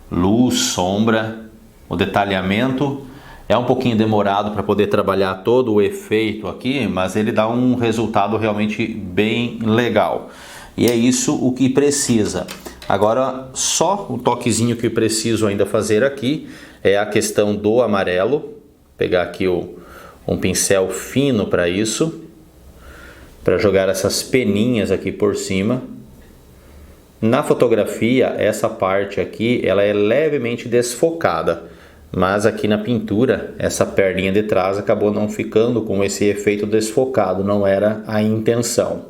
Luz, sombra, o detalhamento. É um pouquinho demorado para poder trabalhar todo o efeito aqui, mas ele dá um resultado realmente bem legal. E é isso o que precisa. Agora só o toquezinho que eu preciso ainda fazer aqui é a questão do amarelo. Pegar aqui um pincel fino para isso, para jogar essas peninhas aqui por cima. Na fotografia, essa parte aqui, ela é levemente desfocada, mas aqui na pintura, essa perninha de trás acabou não ficando com esse efeito desfocado, não era a intenção.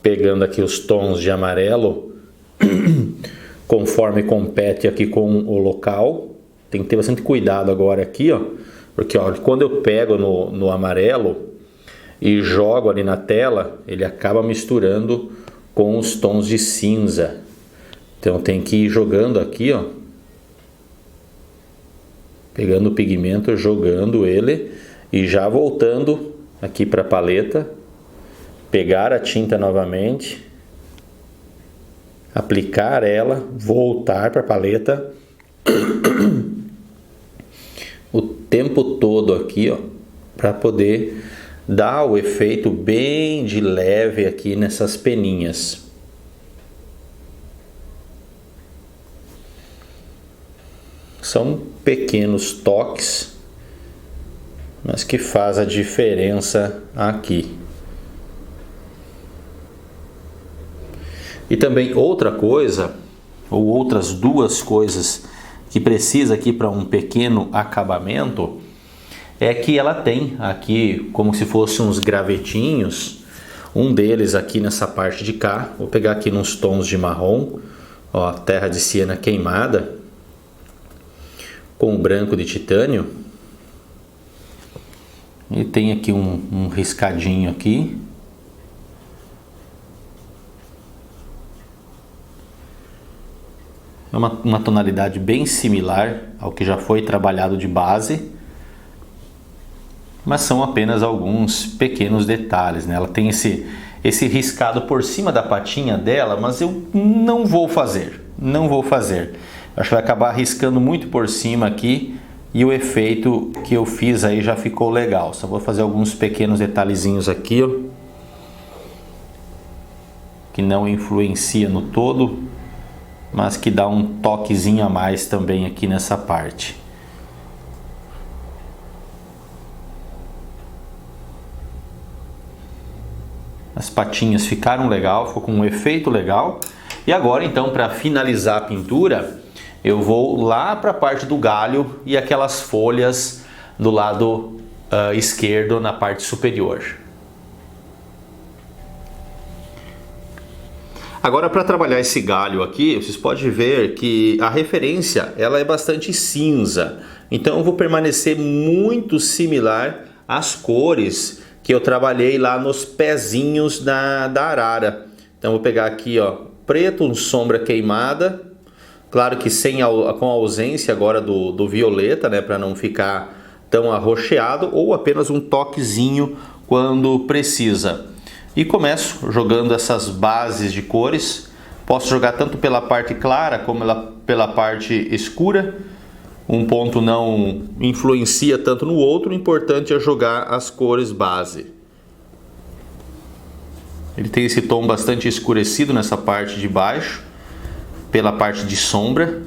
Pegando aqui os tons de amarelo, conforme compete aqui com o local. Tem que ter bastante cuidado agora aqui, ó, porque ó, quando eu pego no amarelo e jogo ali na tela, ele acaba misturando com os tons de cinza. Então tem que ir jogando aqui, ó, pegando o pigmento, jogando ele e já voltando aqui para a paleta, pegar a tinta novamente, aplicar ela, voltar para a paleta o tempo todo aqui, ó, para poder dar o efeito bem de leve aqui nessas peninhas. São pequenos toques, mas que faz a diferença aqui. E também outra coisa, ou outras duas coisas que precisa aqui para um pequeno acabamento, é que ela tem aqui como se fossem uns gravetinhos, um deles aqui nessa parte de cá. Vou pegar aqui nos tons de marrom, ó, terra de siena queimada, com branco de titânio, e tem aqui um riscadinho aqui. É uma tonalidade bem similar ao que já foi trabalhado de base, mas são apenas alguns pequenos detalhes, né? Ela tem esse riscado por cima da patinha dela, mas eu não vou fazer. Acho que vai acabar riscando muito por cima aqui e o efeito que eu fiz aí já ficou legal. Só vou fazer alguns pequenos detalhezinhos aqui, ó, que não influencia no todo, mas que dá um toquezinho a mais também aqui nessa parte. As patinhas ficaram legal, ficou com um efeito legal. E agora então, para finalizar a pintura, eu vou lá para a parte do galho e aquelas folhas do lado esquerdo na parte superior. Agora, para trabalhar esse galho aqui, vocês podem ver que a referência ela é bastante cinza. Então eu vou permanecer muito similar às cores que eu trabalhei lá nos pezinhos da arara. Então vou pegar aqui, ó, preto, um sombra queimada, claro que com a ausência agora do violeta, né, para não ficar tão arroxeado, ou apenas um toquezinho quando precisa. E começo jogando essas bases de cores. Posso jogar tanto pela parte clara como pela parte escura. Um ponto não influencia tanto no outro, o importante é jogar as cores base. Ele tem esse tom bastante escurecido nessa parte de baixo, pela parte de sombra.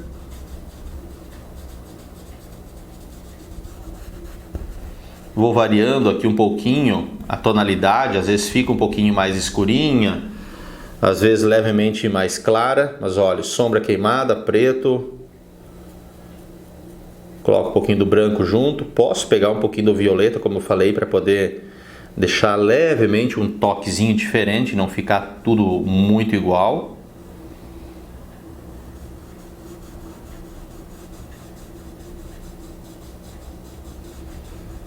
Vou variando aqui um pouquinho a tonalidade, às vezes fica um pouquinho mais escurinha, às vezes levemente mais clara, mas olha, sombra queimada, preto. Coloco um pouquinho do branco junto, posso pegar um pouquinho do violeta, como eu falei, para poder deixar levemente um toquezinho diferente, não ficar tudo muito igual.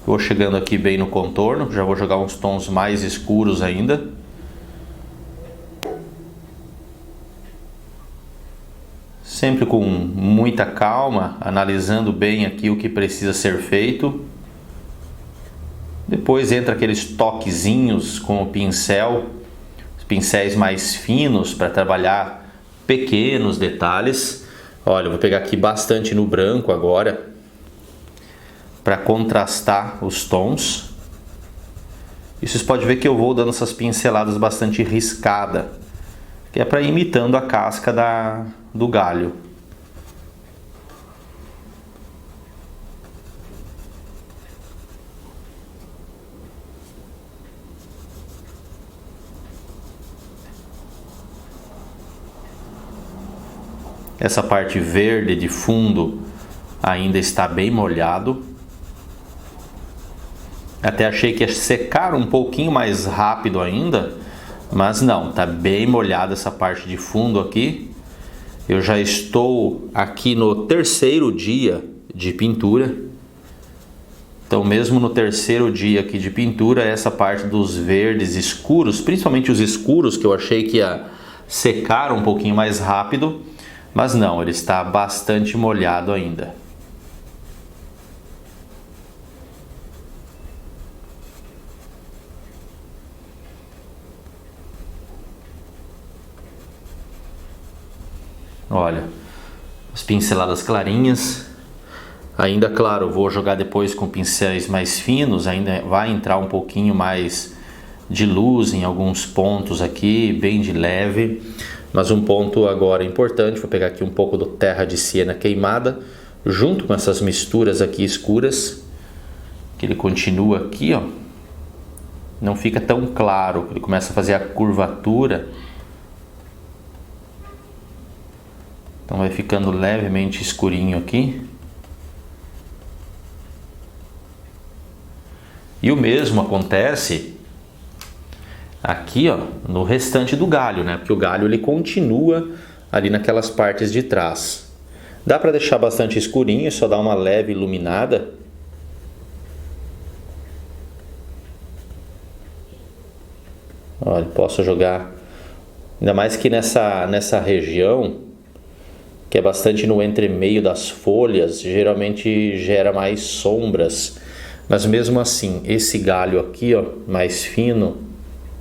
Vou chegando aqui bem no contorno, já vou jogar uns tons mais escuros ainda. Sempre com muita calma, analisando bem aqui o que precisa ser feito. Depois entra aqueles toquezinhos com o pincel, os pincéis mais finos para trabalhar pequenos detalhes. Olha, eu vou pegar aqui bastante no branco agora, para contrastar os tons. E vocês podem ver que eu vou dando essas pinceladas bastante riscada, que é para ir imitando a casca do galho. Essa parte verde de fundo ainda está bem molhado. Até achei que ia secar um pouquinho mais rápido ainda, mas não, está bem molhada essa parte de fundo aqui. Eu já estou aqui no terceiro dia de pintura. Então mesmo no terceiro dia aqui de pintura, essa parte dos verdes escuros, principalmente os escuros, que eu achei que ia secar um pouquinho mais rápido, mas não, ele está bastante molhado ainda. Olha, as pinceladas clarinhas. Ainda, claro, vou jogar depois com pincéis mais finos, ainda vai entrar um pouquinho mais de luz em alguns pontos aqui, bem de leve. Mas um ponto agora importante, vou pegar aqui um pouco do terra de siena queimada, junto com essas misturas aqui escuras, que ele continua aqui, ó. Não fica tão claro, ele começa a fazer a curvatura. Então vai ficando levemente escurinho aqui. E o mesmo acontece aqui, ó, no restante do galho, né? Porque o galho ele continua ali naquelas partes de trás. Dá para deixar bastante escurinho, só dar uma leve iluminada. Olha, posso jogar, ainda mais que nessa região, que é bastante no entremeio das folhas, geralmente gera mais sombras. Mas mesmo assim, esse galho aqui, ó, mais fino,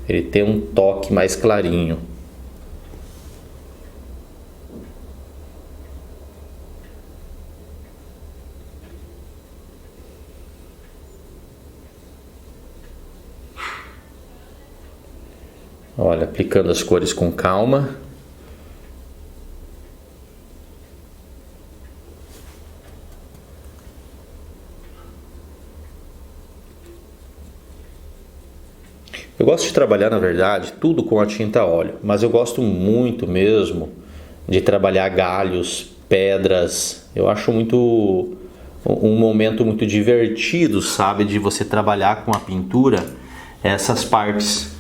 ele tem um toque mais clarinho. Olha, aplicando as cores com calma. Eu gosto de trabalhar, na verdade, tudo com a tinta a óleo, mas eu gosto muito mesmo de trabalhar galhos, pedras. Eu acho um momento muito divertido, sabe, de você trabalhar com a pintura essas partes.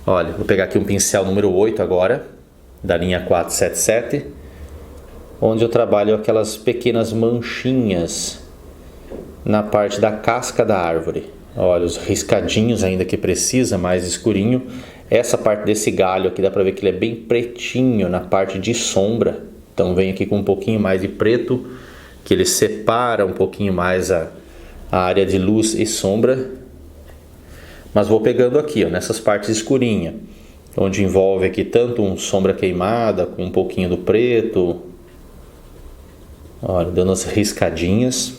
Olha, vou pegar aqui um pincel número 8 agora, da linha 477, onde eu trabalho aquelas pequenas manchinhas na parte da casca da árvore. Olha, os riscadinhos ainda que precisa, mais escurinho. Essa parte desse galho aqui dá pra ver que ele é bem pretinho na parte de sombra. Então vem aqui com um pouquinho mais de preto, que ele separa um pouquinho mais a área de luz e sombra. Mas vou pegando aqui, ó, nessas partes escurinhas, onde envolve aqui tanto um sombra queimada com um pouquinho do preto. Olha, dando as riscadinhas.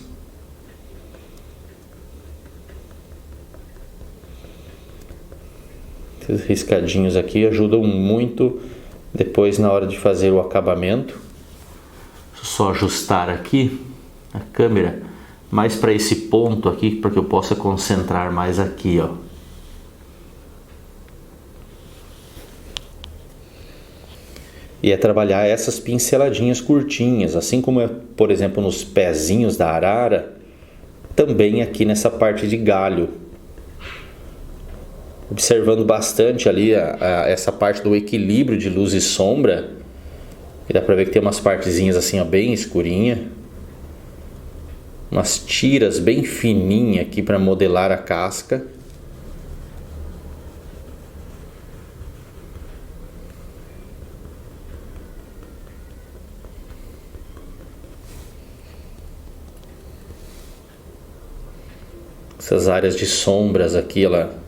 Esses riscadinhos aqui ajudam muito depois na hora de fazer o acabamento. Só ajustar aqui a câmera mais para esse ponto aqui, para que eu possa concentrar mais aqui, ó. E é trabalhar essas pinceladinhas curtinhas, assim como é, por exemplo, nos pezinhos da arara, também aqui nessa parte de galho. Observando bastante ali essa parte do equilíbrio de luz e sombra. E dá pra ver que tem umas partezinhas assim, ó, bem escurinha. Umas tiras bem fininhas aqui para modelar a casca. Essas áreas de sombras aqui, ela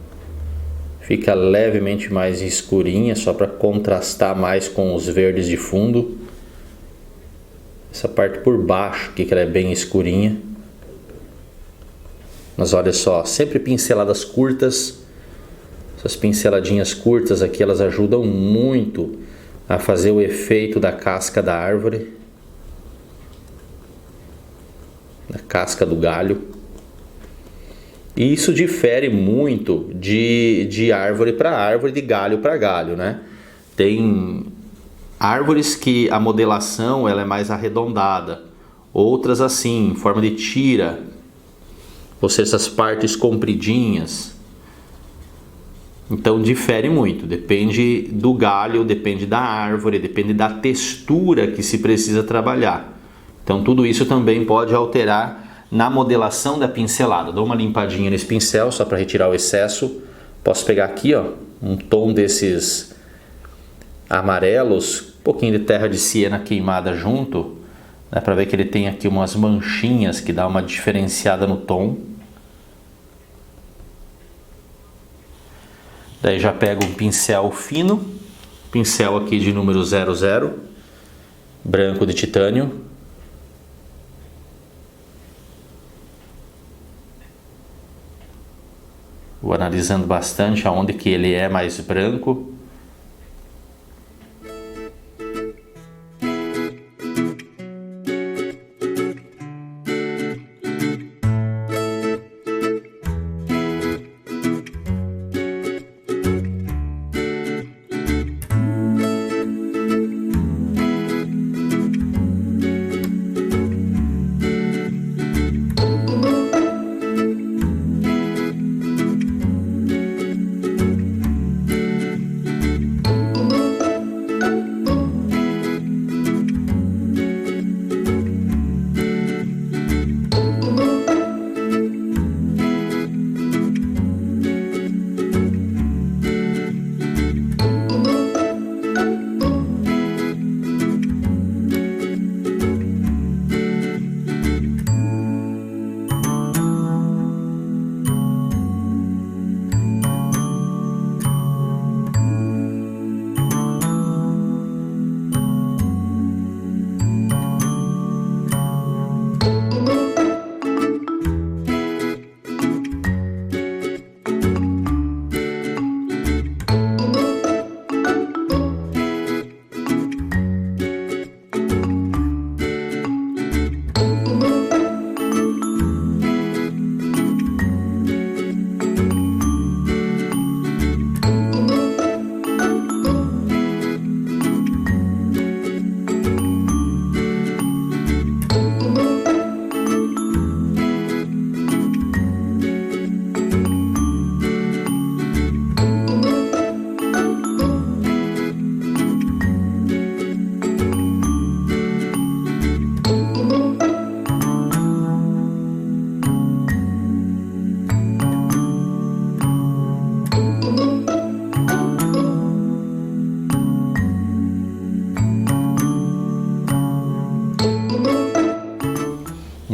fica levemente mais escurinha, só para contrastar mais com os verdes de fundo. Essa parte por baixo aqui, que ela é bem escurinha. Mas olha só, sempre pinceladas curtas. Essas pinceladinhas curtas aqui, elas ajudam muito a fazer o efeito da casca da árvore, da casca do galho. E isso difere muito de árvore para árvore, de galho para galho, né? Tem árvores que a modelação ela é mais arredondada, outras assim, em forma de tira, ou seja, essas partes compridinhas. Então difere muito, depende do galho, depende da árvore, depende da textura que se precisa trabalhar. Então tudo isso também pode alterar na modelação da pincelada. Dou uma limpadinha nesse pincel só para retirar o excesso. Posso pegar aqui, ó, um tom desses amarelos, um pouquinho de terra de siena queimada junto. Dá para ver que ele tem aqui umas manchinhas que dá uma diferenciada no tom. Daí já pego um pincel fino, pincel aqui de número 00, branco de titânio. Vou analisando bastante aonde que ele é mais branco.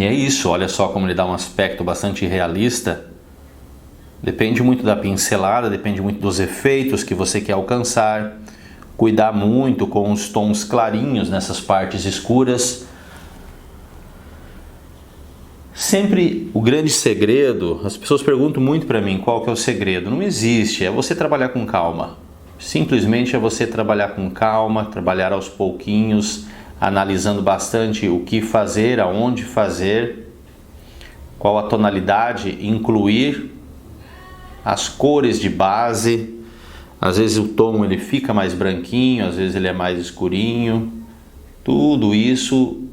E é isso, olha só como ele dá um aspecto bastante realista. Depende muito da pincelada, depende muito dos efeitos que você quer alcançar. Cuidar muito com os tons clarinhos nessas partes escuras. Sempre o grande segredo, as pessoas perguntam muito para mim qual que é o segredo. Não existe, é você trabalhar com calma. Simplesmente é você trabalhar com calma, trabalhar aos pouquinhos, analisando bastante o que fazer, aonde fazer, qual a tonalidade, incluir as cores de base. Às vezes o tom ele fica mais branquinho, às vezes ele é mais escurinho. Tudo isso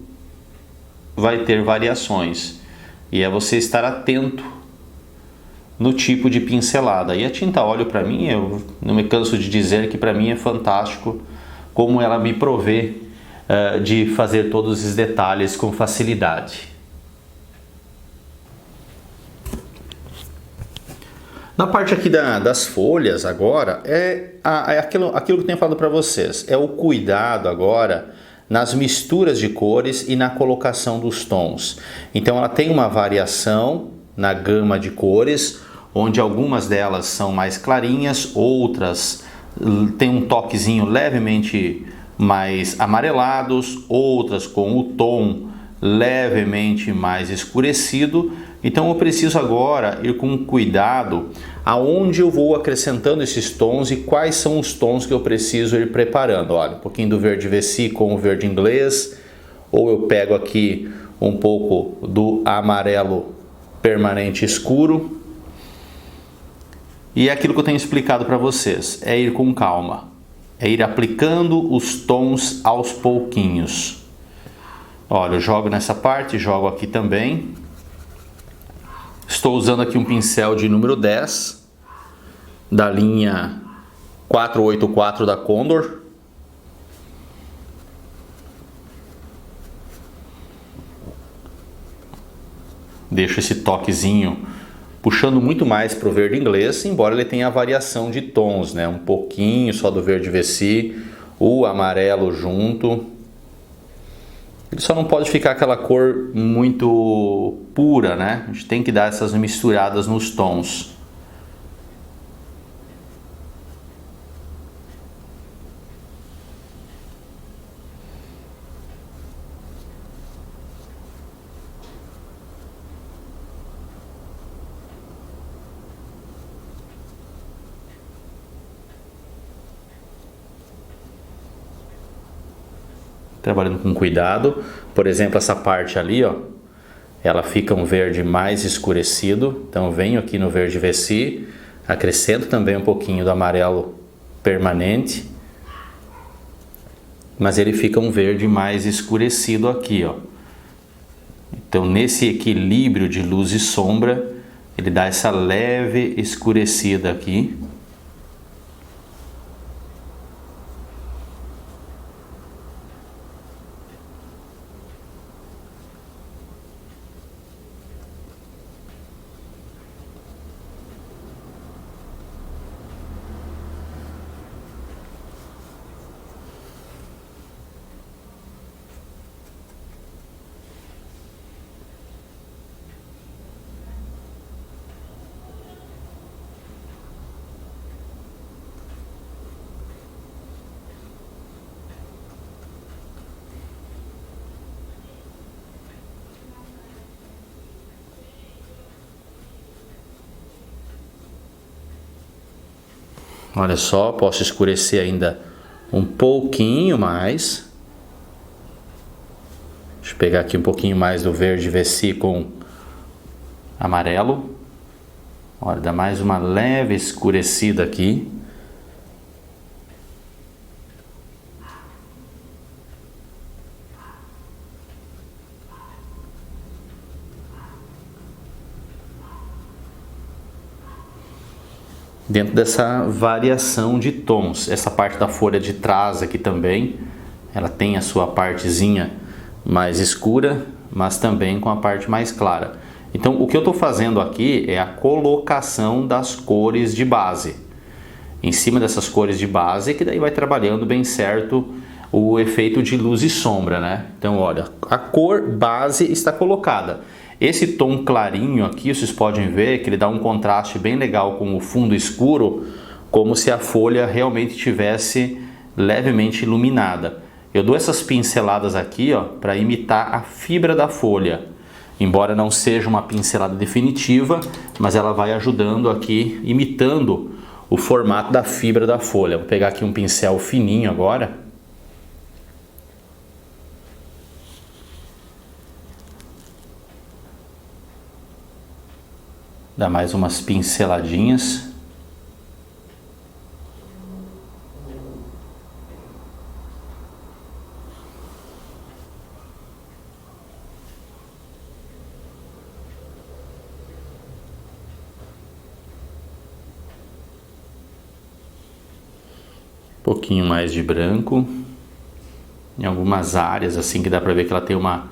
vai ter variações. E é você estar atento no tipo de pincelada. E a tinta óleo para mim, eu não me canso de dizer que para mim é fantástico como ela me provê de fazer todos os detalhes com facilidade. Na parte aqui das folhas agora, é aquilo que eu tenho falado para vocês, é o cuidado agora nas misturas de cores e na colocação dos tons. Então ela tem uma variação na gama de cores, onde algumas delas são mais clarinhas, outras têm um toquezinho levemente mais amarelados, outras com o tom levemente mais escurecido. Então eu preciso agora ir com cuidado aonde eu vou acrescentando esses tons e quais são os tons que eu preciso ir preparando. Olha, um pouquinho do verde Vessi com o verde inglês, ou eu pego aqui um pouco do amarelo permanente escuro. E é aquilo que eu tenho explicado para vocês, é ir com calma, é ir aplicando os tons aos pouquinhos. Olha, eu jogo nessa parte, jogo aqui também. Estou usando aqui um pincel de número 10, da linha 484 da Condor. Deixo esse toquezinho puxando muito mais para o verde inglês, embora ele tenha a variação de tons, né? Um pouquinho só do verde Vessi, o amarelo junto. Ele só não pode ficar aquela cor muito pura, né? A gente tem que dar essas misturadas nos tons. Trabalhando com cuidado. Por exemplo, essa parte ali, ó, ela fica um verde mais escurecido. Então venho aqui no verde Vessi, acrescento também um pouquinho do amarelo permanente, mas ele fica um verde mais escurecido aqui, ó. Então nesse equilíbrio de luz e sombra, ele dá essa leve escurecida aqui. Olha só, posso escurecer ainda um pouquinho mais. Deixa eu pegar aqui um pouquinho mais do verde Vessi com amarelo. Olha, dá mais uma leve escurecida aqui. Dentro dessa variação de tons, essa parte da folha de trás aqui também, ela tem a sua partezinha mais escura, mas também com a parte mais clara. Então o que eu estou fazendo aqui é a colocação das cores de base. Em cima dessas cores de base, que daí vai trabalhando bem certo o efeito de luz e sombra, né? Então, olha, a cor base está colocada. Esse tom clarinho aqui, vocês podem ver que ele dá um contraste bem legal com o fundo escuro, como se a folha realmente tivesse levemente iluminada. Eu dou essas pinceladas aqui, ó, para imitar a fibra da folha. Embora não seja uma pincelada definitiva, mas ela vai ajudando aqui, imitando o formato da fibra da folha. Vou pegar aqui um pincel fininho agora. Dá mais umas pinceladinhas. Um pouquinho mais de branco. Em algumas áreas assim que dá para ver que ela tem uma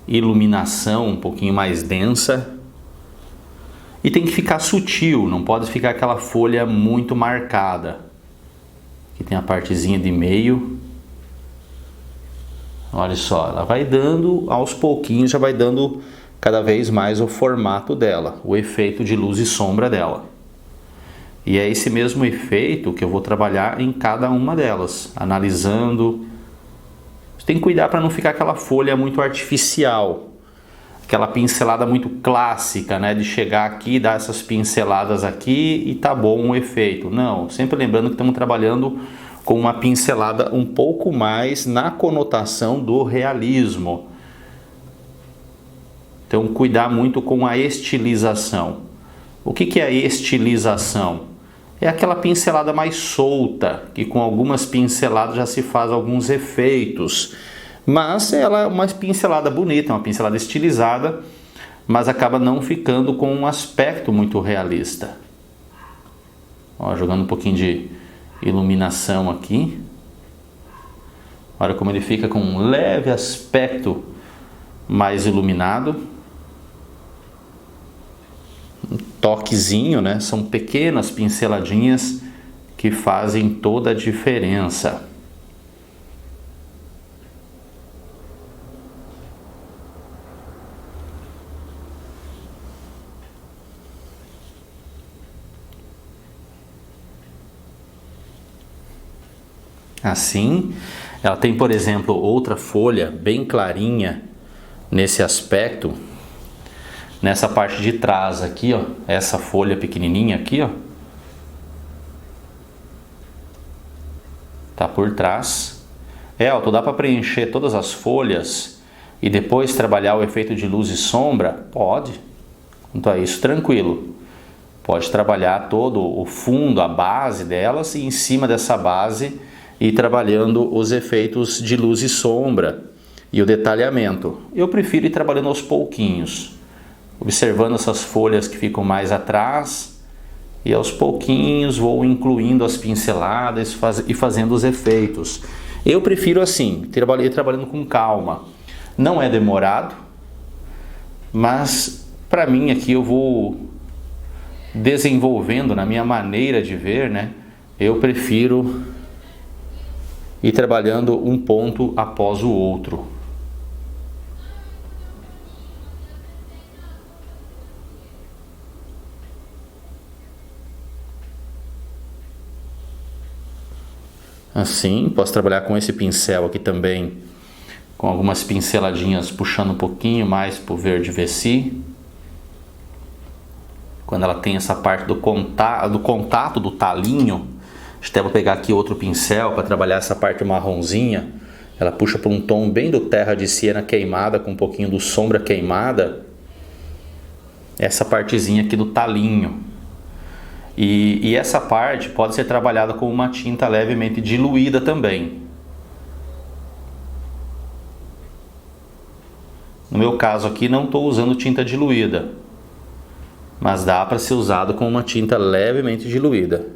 iluminação um pouquinho mais densa. E tem que ficar sutil, não pode ficar aquela folha muito marcada. Aqui tem a partezinha de meio. Olha só, ela vai dando, aos pouquinhos já vai dando cada vez mais o formato dela, o efeito de luz e sombra dela. E é esse mesmo efeito que eu vou trabalhar em cada uma delas, analisando. Você tem que cuidar para não ficar aquela folha muito artificial. Aquela pincelada muito clássica, né? De chegar aqui, dar essas pinceladas aqui e tá bom o efeito. Não, sempre lembrando que estamos trabalhando com uma pincelada um pouco mais na conotação do realismo. Então, cuidar muito com a estilização. O que é a estilização? É aquela pincelada mais solta, que com algumas pinceladas já se faz alguns efeitos. Mas ela é uma pincelada bonita, uma pincelada estilizada, mas acaba não ficando com um aspecto muito realista. Ó, jogando um pouquinho de iluminação aqui. Olha como ele fica com um leve aspecto mais iluminado. Um toquezinho, né? São pequenas pinceladinhas que fazem toda a diferença. Assim, ela tem, por exemplo, outra folha bem clarinha nesse aspecto, nessa parte de trás aqui, ó, essa folha pequenininha aqui, ó, tá por trás. Elton, dá para preencher todas as folhas e depois trabalhar o efeito de luz e sombra? Pode. Quanto a isso, tranquilo. Pode trabalhar todo o fundo, a base delas, e em cima dessa base e trabalhando os efeitos de luz e sombra e o detalhamento. Eu prefiro ir trabalhando aos pouquinhos, observando essas folhas que ficam mais atrás, e aos pouquinhos vou incluindo as pinceladas e fazendo os efeitos. Eu prefiro assim, trabalhando com calma. Não é demorado, mas para mim aqui eu vou desenvolvendo na minha maneira de ver, né? Eu prefiro e trabalhando um ponto após o outro. Assim, posso trabalhar com esse pincel aqui também, com algumas pinceladinhas puxando um pouquinho mais para o verde Vessi. Quando ela tem essa parte do contato do talinho, até vou pegar aqui outro pincel para trabalhar essa parte marronzinha. Ela puxa para um tom bem do terra de siena queimada, com um pouquinho do sombra queimada. Essa partezinha aqui do talinho. E essa parte pode ser trabalhada com uma tinta levemente diluída também. No meu caso aqui não estou usando tinta diluída, mas dá para ser usado com uma tinta levemente diluída.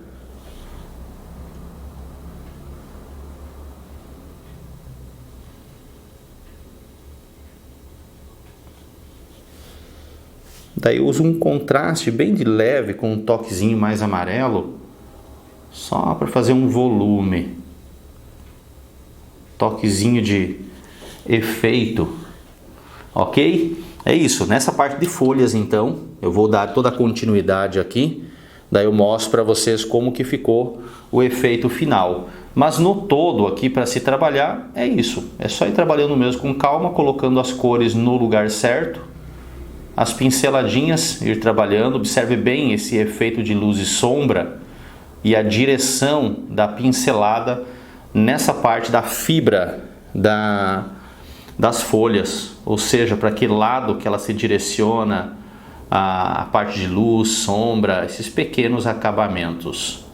Daí eu uso um contraste bem de leve com um toquezinho mais amarelo, só para fazer um volume. toquezinho de efeito, ok? É isso, nessa parte de folhas então, eu vou dar toda a continuidade aqui, daí eu mostro para vocês como que ficou o efeito final. Mas no todo aqui para se trabalhar é isso, é só ir trabalhando mesmo com calma, colocando as cores no lugar certo, as pinceladinhas, ir trabalhando, observe bem esse efeito de luz e sombra e a direção da pincelada nessa parte da fibra das folhas, ou seja, para que lado que ela se direciona, a parte de luz, sombra, esses pequenos acabamentos.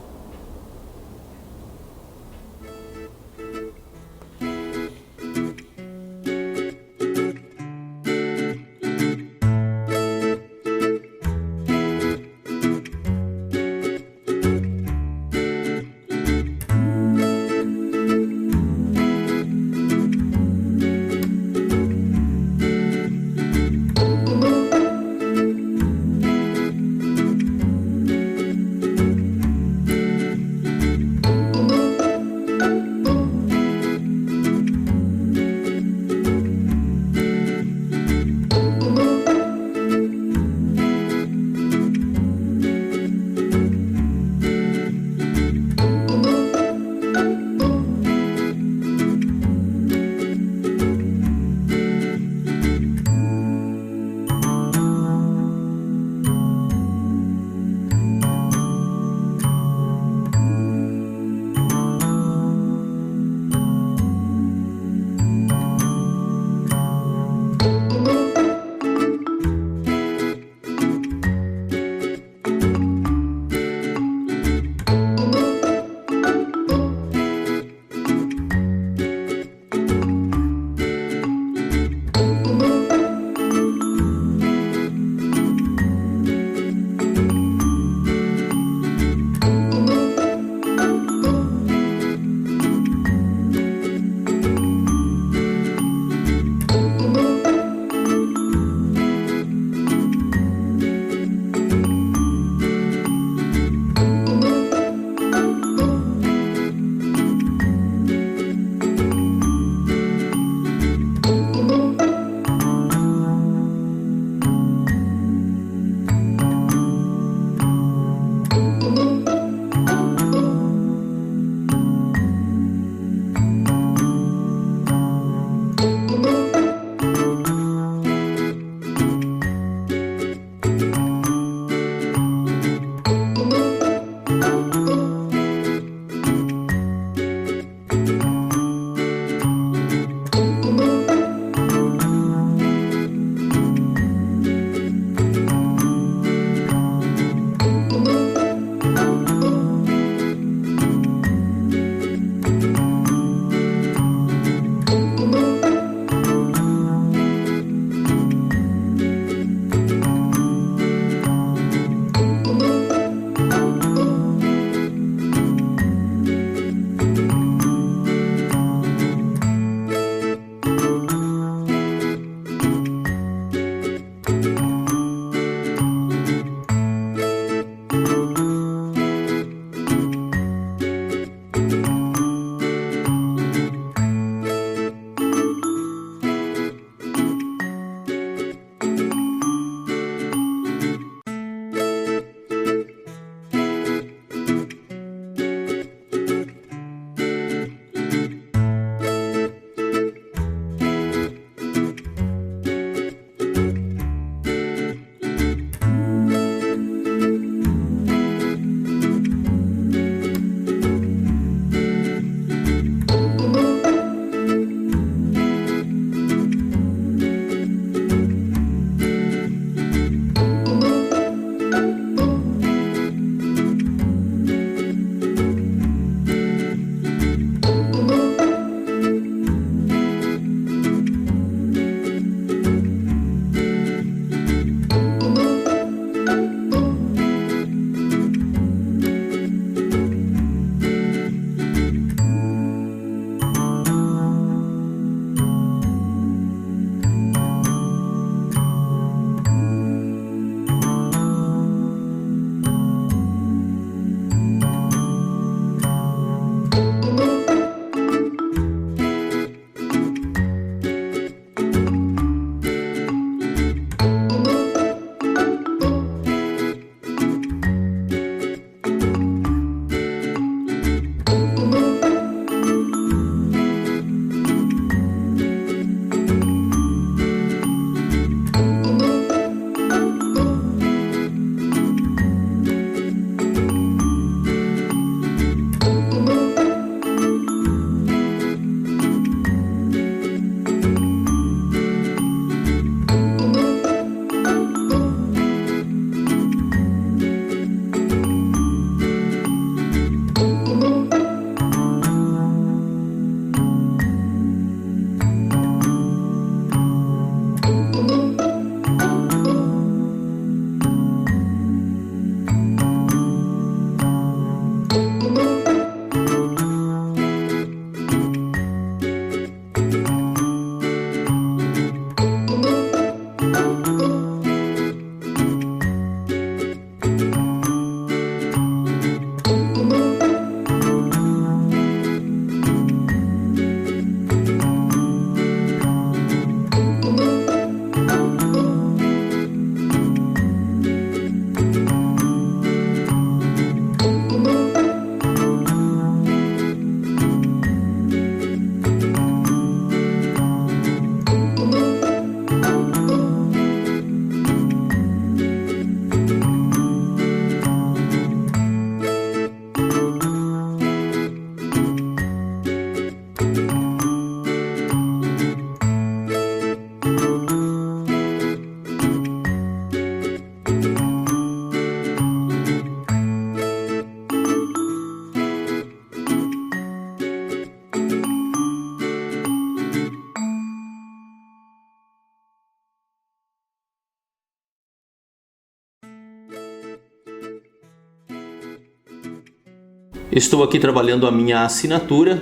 Estou aqui trabalhando a minha assinatura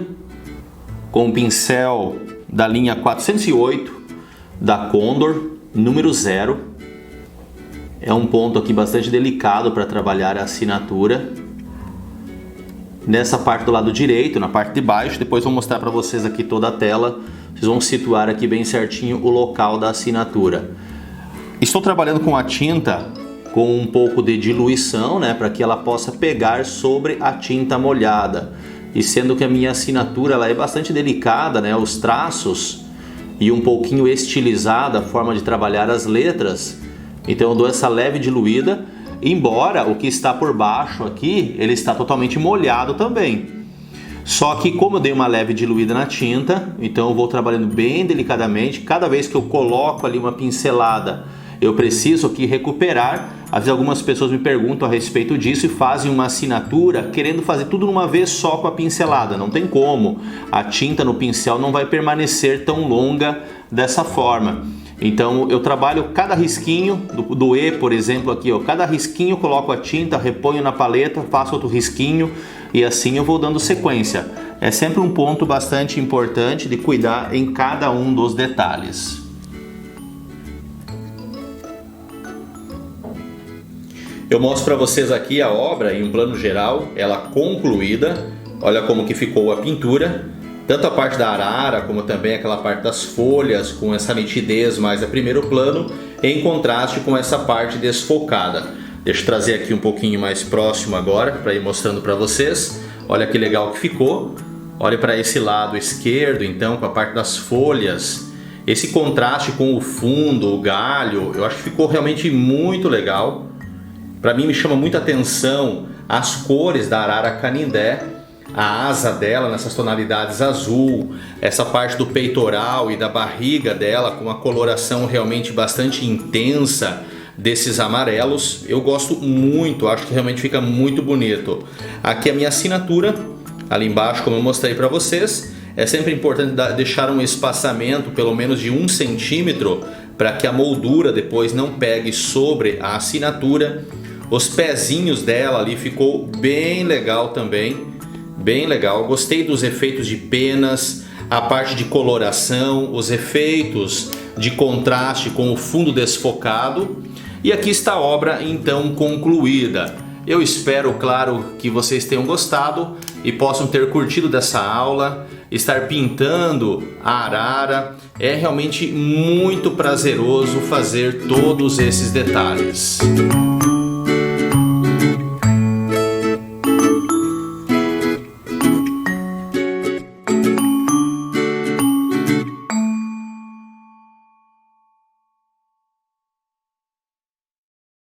com o pincel da linha 408 da Condor, número 0. É um ponto aqui bastante delicado para trabalhar a assinatura. Nessa parte do lado direito, na parte de baixo, depois vou mostrar para vocês aqui toda a tela. Vocês vão situar aqui bem certinho o local da assinatura. Estou trabalhando com a tinta com um pouco de diluição, né, para que ela possa pegar sobre a tinta molhada. E sendo que a minha assinatura ela é bastante delicada, né, os traços e um pouquinho estilizada a forma de trabalhar as letras, então eu dou essa leve diluída, embora o que está por baixo aqui, ele está totalmente molhado também. Só que como eu dei uma leve diluída na tinta, então eu vou trabalhando bem delicadamente. Cada vez que eu coloco ali uma pincelada, eu preciso aqui recuperar. Às vezes algumas pessoas me perguntam a respeito disso e fazem uma assinatura querendo fazer tudo numa vez só com a pincelada. Não tem como. A tinta no pincel não vai permanecer tão longa dessa forma. Então eu trabalho cada risquinho do E, por exemplo, aqui, ó, cada risquinho eu coloco a tinta, reponho na paleta, faço outro risquinho e assim eu vou dando sequência. É sempre um ponto bastante importante de cuidar em cada um dos detalhes. Eu mostro para vocês aqui a obra em um plano geral, ela concluída. Olha como que ficou a pintura. Tanto a parte da arara, como também aquela parte das folhas, com essa nitidez mais a primeiro plano, em contraste com essa parte desfocada. Deixa eu trazer aqui um pouquinho mais próximo agora, para ir mostrando para vocês. Olha que legal que ficou. Olha para esse lado esquerdo, então, com a parte das folhas. Esse contraste com o fundo, o galho, eu acho que ficou realmente muito legal. Para mim me chama muita atenção as cores da arara canindé, a asa dela nessas tonalidades azul, essa parte do peitoral e da barriga dela com uma coloração realmente bastante intensa desses amarelos. Eu gosto muito, acho que realmente fica muito bonito. Aqui a minha assinatura, ali embaixo, como eu mostrei para vocês. É sempre importante deixar um espaçamento pelo menos de 1 centímetro para que a moldura depois não pegue sobre a assinatura. Os pezinhos dela ali ficou bem legal também, bem legal. Gostei dos efeitos de penas, a parte de coloração, os efeitos de contraste com o fundo desfocado. E aqui está a obra então concluída. Eu espero, claro, que vocês tenham gostado e possam ter curtido dessa aula. Estar pintando a arara é realmente muito prazeroso fazer todos esses detalhes.